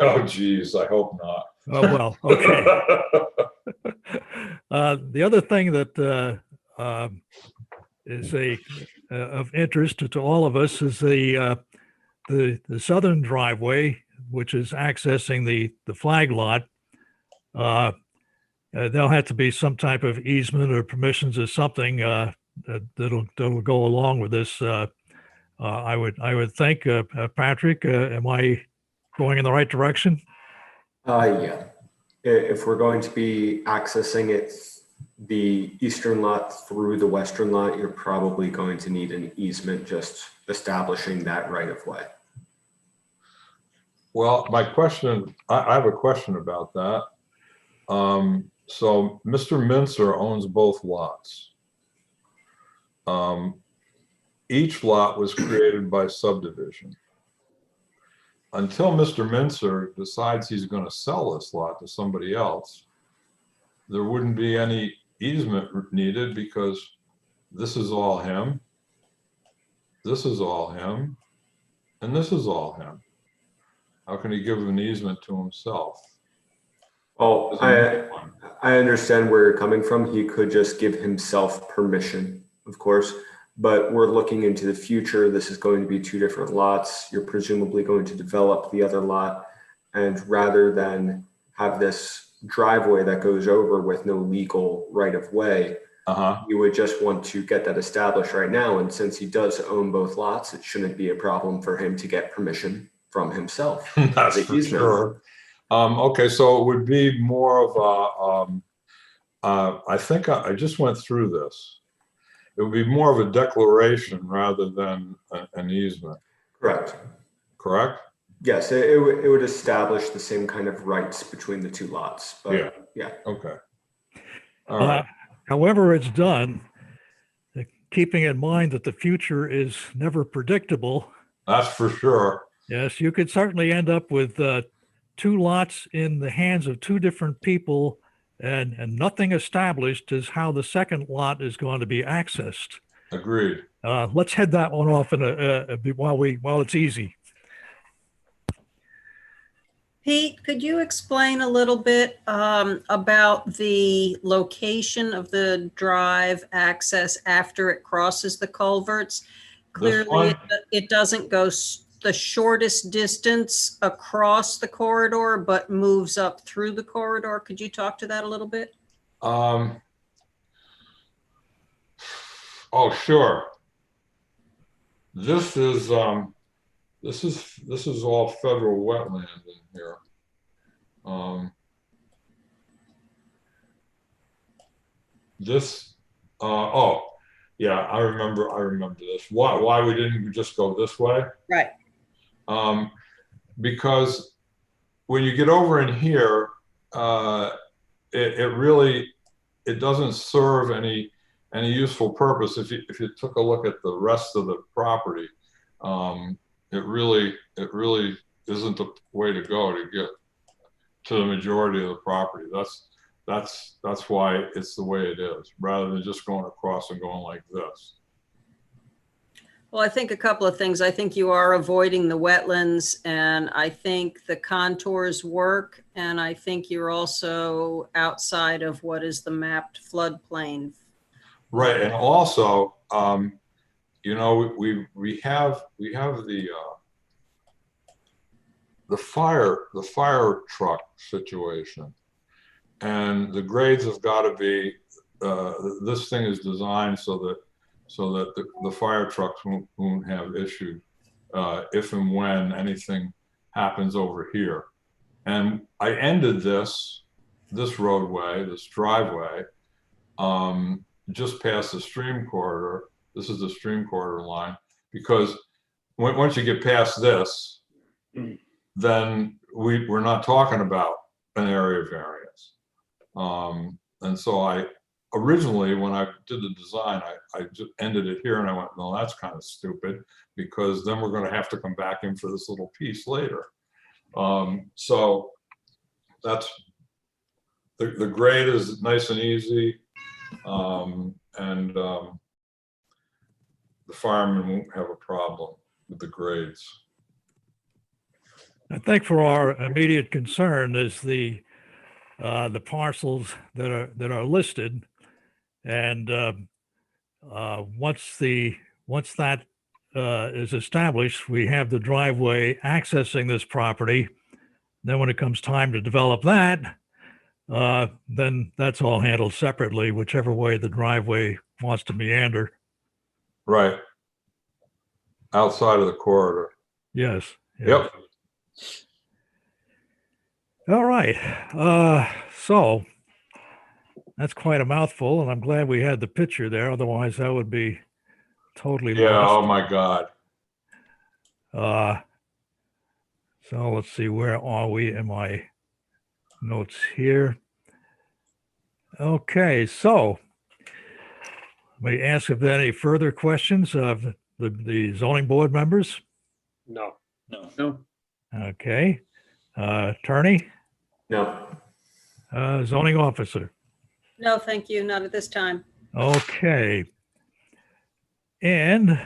Oh, geez, I hope not. Oh, well, okay. The other thing that is of interest to all of us is the southern driveway, which is accessing the flag lot. There'll have to be some type of easement or permissions or something that'll go along with this. I would think, Patrick, am I going in the right direction? Yeah. If we're going to be accessing it, the eastern lot through the western lot, you're probably going to need an easement just establishing that right of way. Well, my question, I have a question about that. So Mr. Mincer owns both lots. Each lot was created by subdivision. Until Mr. Mincer decides he's going to sell this lot to somebody else, there wouldn't be any easement needed because this is all him, this is all him, and this is all him. How can he give an easement to himself? Oh, I understand where you're coming from. He could just give himself permission, of course, but we're looking into the future. This is going to be two different lots. You're presumably going to develop the other lot. And rather than have this driveway that goes over with no legal right of way, you would just want to get that established right now. And since he does own both lots, it shouldn't be a problem for him to get permission from himself. That's for sure. Okay, so it would be more of a, I think I just went through this. It would be more of a declaration rather than an easement. Correct. Correct? Yes, it would establish the same kind of rights between the two lots. But yeah. Okay. All right. However it's done, keeping in mind that the future is never predictable. That's for sure. Yes, you could certainly end up with two lots in the hands of two different people and nothing established as how the second lot is going to be accessed. Agreed. Let's head that one off in a bit while it's easy. Pete, could you explain a little bit about the location of the drive access after it crosses the culverts? Clearly, it doesn't go the shortest distance across the corridor, but moves up through the corridor. Could you talk to that a little bit? Oh, sure. This is all federal wetland in here. Oh, yeah, I remember this. Why we didn't just go this way? Right. Because when you get over in here, it doesn't serve any useful purpose. If you took a look at the rest of the property, it really isn't the way to go to get to the majority of the property. That's why it's the way it is, rather than just going across and going like this. Well, I think a couple of things. I think you are avoiding the wetlands, and I think the contours work, and I think you're also outside of what is the mapped floodplain. Right, and also, you know, we have the fire truck situation, and the grades have got to be. This thing is designed so that the fire trucks won't have issue if and when anything happens over here. And I ended this roadway, this driveway, just past the stream corridor. This is the stream corridor line, because once you get past this, then we're not talking about an area variance. And so I originally, when I did the design, I just ended it here and I went, no, that's kind of stupid because then we're going to have to come back in for this little piece later. So that's the grade is nice and easy. The firemen won't have a problem with the grades. I think for our immediate concern is the parcels that are listed, and once that is established, we have the driveway accessing this property. Then when it comes time to develop that, then that's all handled separately, whichever way the driveway wants to meander. Right. Outside of the corridor. Yes. Yep. All right. So that's quite a mouthful, and I'm glad we had the picture there. Otherwise, that would be totally Yeah. lost. Oh my God. So let's see, where are we in my notes here? Okay, so let me ask if there are any further questions of the zoning board members. No. No. Okay. Attorney, No. zoning officer. No, thank you. Not at this time. Okay. And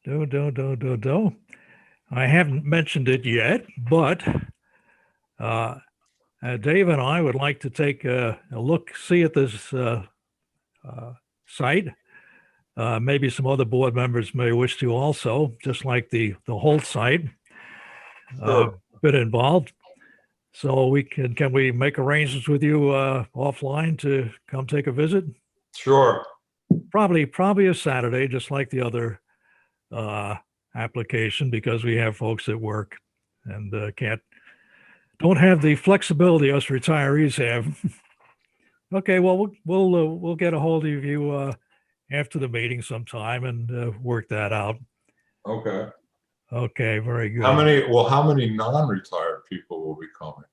I haven't mentioned it yet, but Dave and I would like to take a see at this site. Maybe some other board members may wish to also, just like the whole site. Bit involved. So can we make arrangements with you offline to come take a visit? Sure. Probably a Saturday, just like the other application, because we have folks at work and don't have the flexibility us retirees have. Okay, well we'll get a hold of you after the meeting sometime and work that out. Okay. Okay, very good. How many non-retired people will be coming?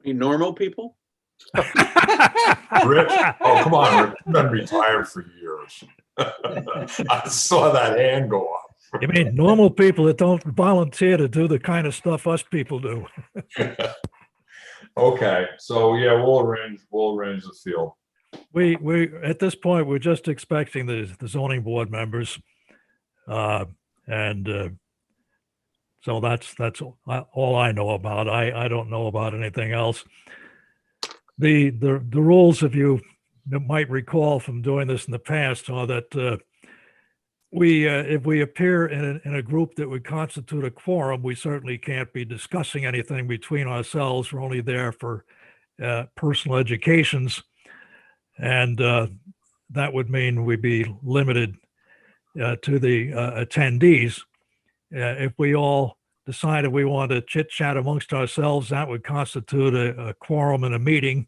Any normal people? Rich? Oh, come on, Rich. You've been retired for years. I saw that hand go up. You mean normal people that don't volunteer to do the kind of stuff us people do? Okay, so yeah, we'll arrange the field. We at this point, we're just expecting the zoning board members. So that's all I know about. I don't know about anything else. The rules, if you might recall from doing this in the past, are that if we appear in a group that would constitute a quorum, we certainly can't be discussing anything between ourselves. We're only there for personal educations, and that would mean we'd be limited to the attendees. If we all decided we want to chit chat amongst ourselves, that would constitute a quorum in a meeting.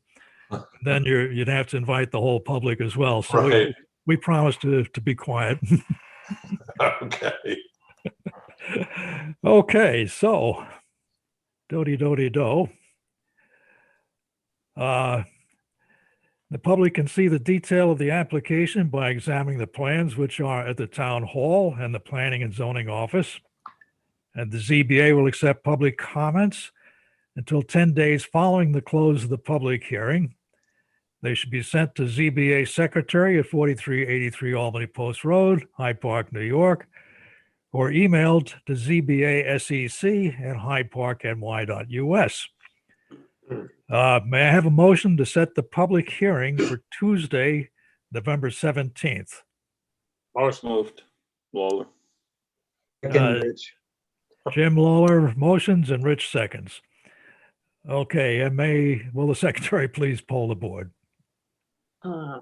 Then you'd have to invite the whole public as well. So Right. we promise to be quiet. Okay. Okay, so do. The public can see the detail of the application by examining the plans, which are at the town hall and the planning and zoning office. And the ZBA will accept public comments until 10 days following the close of the public hearing. They should be sent to ZBA Secretary at 4383 Albany Post Road, Hyde Park, New York, or emailed to zbasec@hydeparkny.us. May I have a motion to set the public hearing for Tuesday, November 17th? Motion. Moved. Lawler. Jim Lawler motions and Rich seconds. Okay, and will the secretary please poll the board?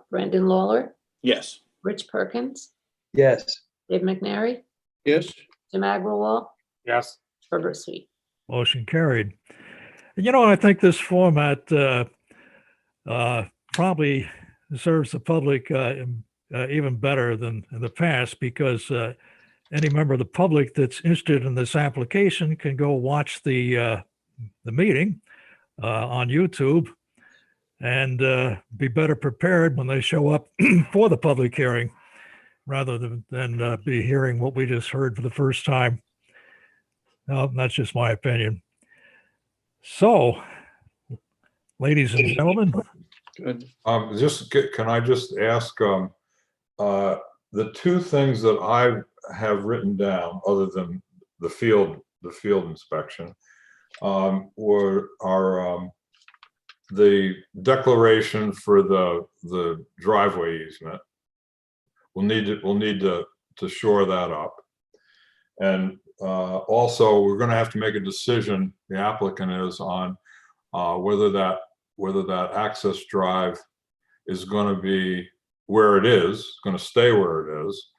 Brendan Lawler, Yes. Rich Perkins, Yes. Dave McNary, Yes. Jim Agrawal, Yes. Herbert Sweet. Motion carried. And I think this format probably serves the public even better than in the past, because any member of the public that's interested in this application can go watch the meeting. on YouTube and be better prepared when they show up for the public hearing rather than be hearing what we just heard for the first time. That's just my opinion. So, ladies and gentlemen. Good. Can I just ask, the two things that I have written down, other than the field inspection, are the declaration for the driveway easement. We'll need to shore that up. And also, we're going to have to make a decision, the applicant is, on whether that access drive is going to be where it is, going to stay where it is,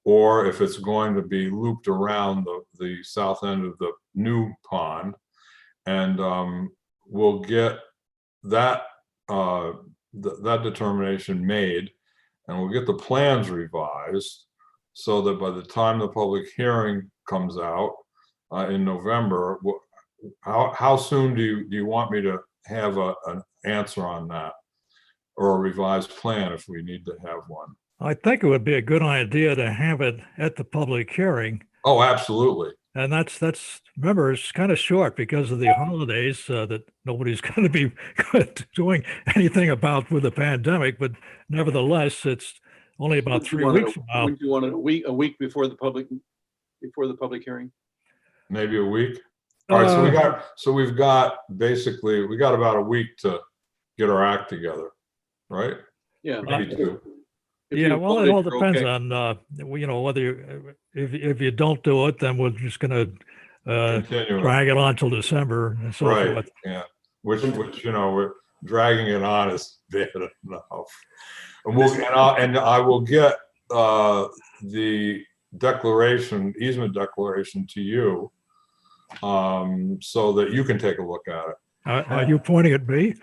or if it's going to be looped around the south end of the new pond. And we'll get that that determination made, and we'll get the plans revised so that by the time the public hearing comes out in November, how soon do you want me to have an answer on that, or a revised plan if we need to have one? I think it would be a good idea to have it at the public hearing. Oh, absolutely. And that's remember, it's kind of short because of the holidays that nobody's going to be doing anything about with the pandemic. But nevertheless, it's only about 3 weeks from now. Would you want it a week before the public hearing? Maybe a week. All right, so we've got basically about a week to get our act together, right? Yeah. Maybe two. Yeah, well, it all depends on whether if you don't do it, then we're just going to drag it on till December and so right. forth. Yeah, which we're dragging it on is bad enough. And I will get the easement declaration to you, so that you can take a look at it. Are you pointing at me?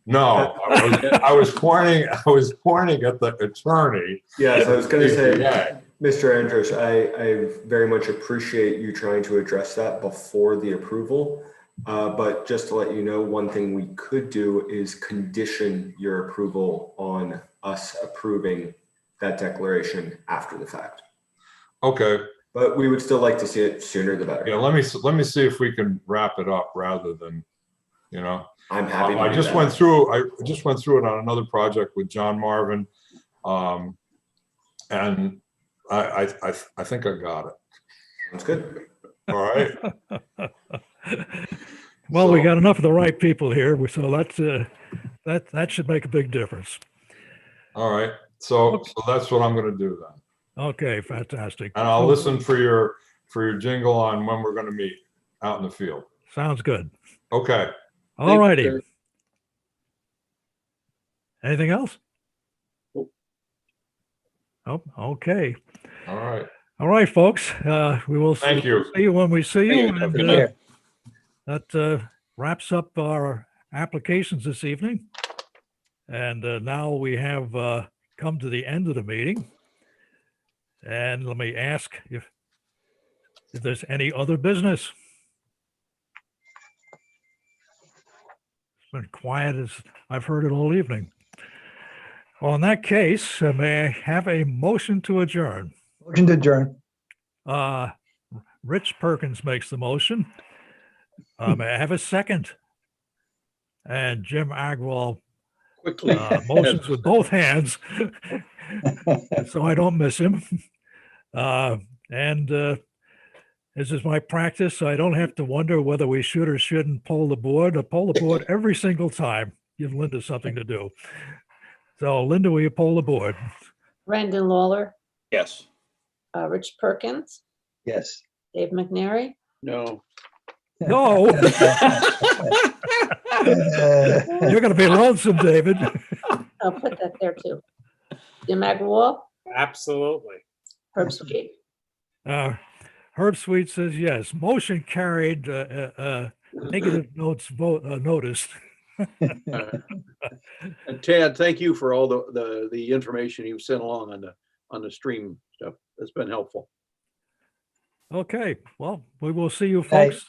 No, I was pointing at the attorney. Yes, I was going to say, Mr. Andros, I very much appreciate you trying to address that before the approval. But just to let you know, one thing we could do is condition your approval on us approving that declaration after the fact. Okay. But we would still like to see it sooner the better. Yeah, let me see if we can wrap it up rather than, I'm happy to I do just that. went through it on another project with John Marvin. And I think I got it. That's good. All right. Well, we got enough of the right people here, so that should make a big difference. All right. So that's what I'm going to do then. Okay, fantastic. And I'll listen for your jingle on when we're going to meet out in the field. Sounds good. Okay. All righty. Anything else? Oh, okay. All right. All right, folks. We will see you when we see you. And, that wraps up our applications this evening. And now we have come to the end of the meeting. And let me ask if there's any other business. It's been quiet as I've heard it all evening. Well, in that case, may I have a motion to adjourn? Motion to adjourn. Rich Perkins makes the motion. May I have a second? And Jim Agrawal quickly motions with both hands, so I don't miss him. And this is my practice, so I don't have to wonder whether we should or shouldn't poll the board. I poll the board every single time. Give Linda something to do. So, Linda, will you poll the board? Brendan Lawler, Yes. Rich Perkins, Yes. Dave McNary. No. No. You're going to be lonesome, David. I'll put that there too. Jim Agrawal, Absolutely. Herb Sweet. Herb Sweet says yes. Motion carried. Negative notes noticed. And Tad, thank you for all the information you've sent along on the stream stuff. That's been helpful. Okay, well, we will see you Night. folks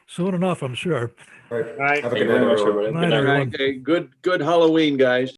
soon enough, I'm sure. All right. Right. Have a Thank good you very night, much, everyone. everybody. Good Good night, night. everyone. Okay, good Halloween, guys.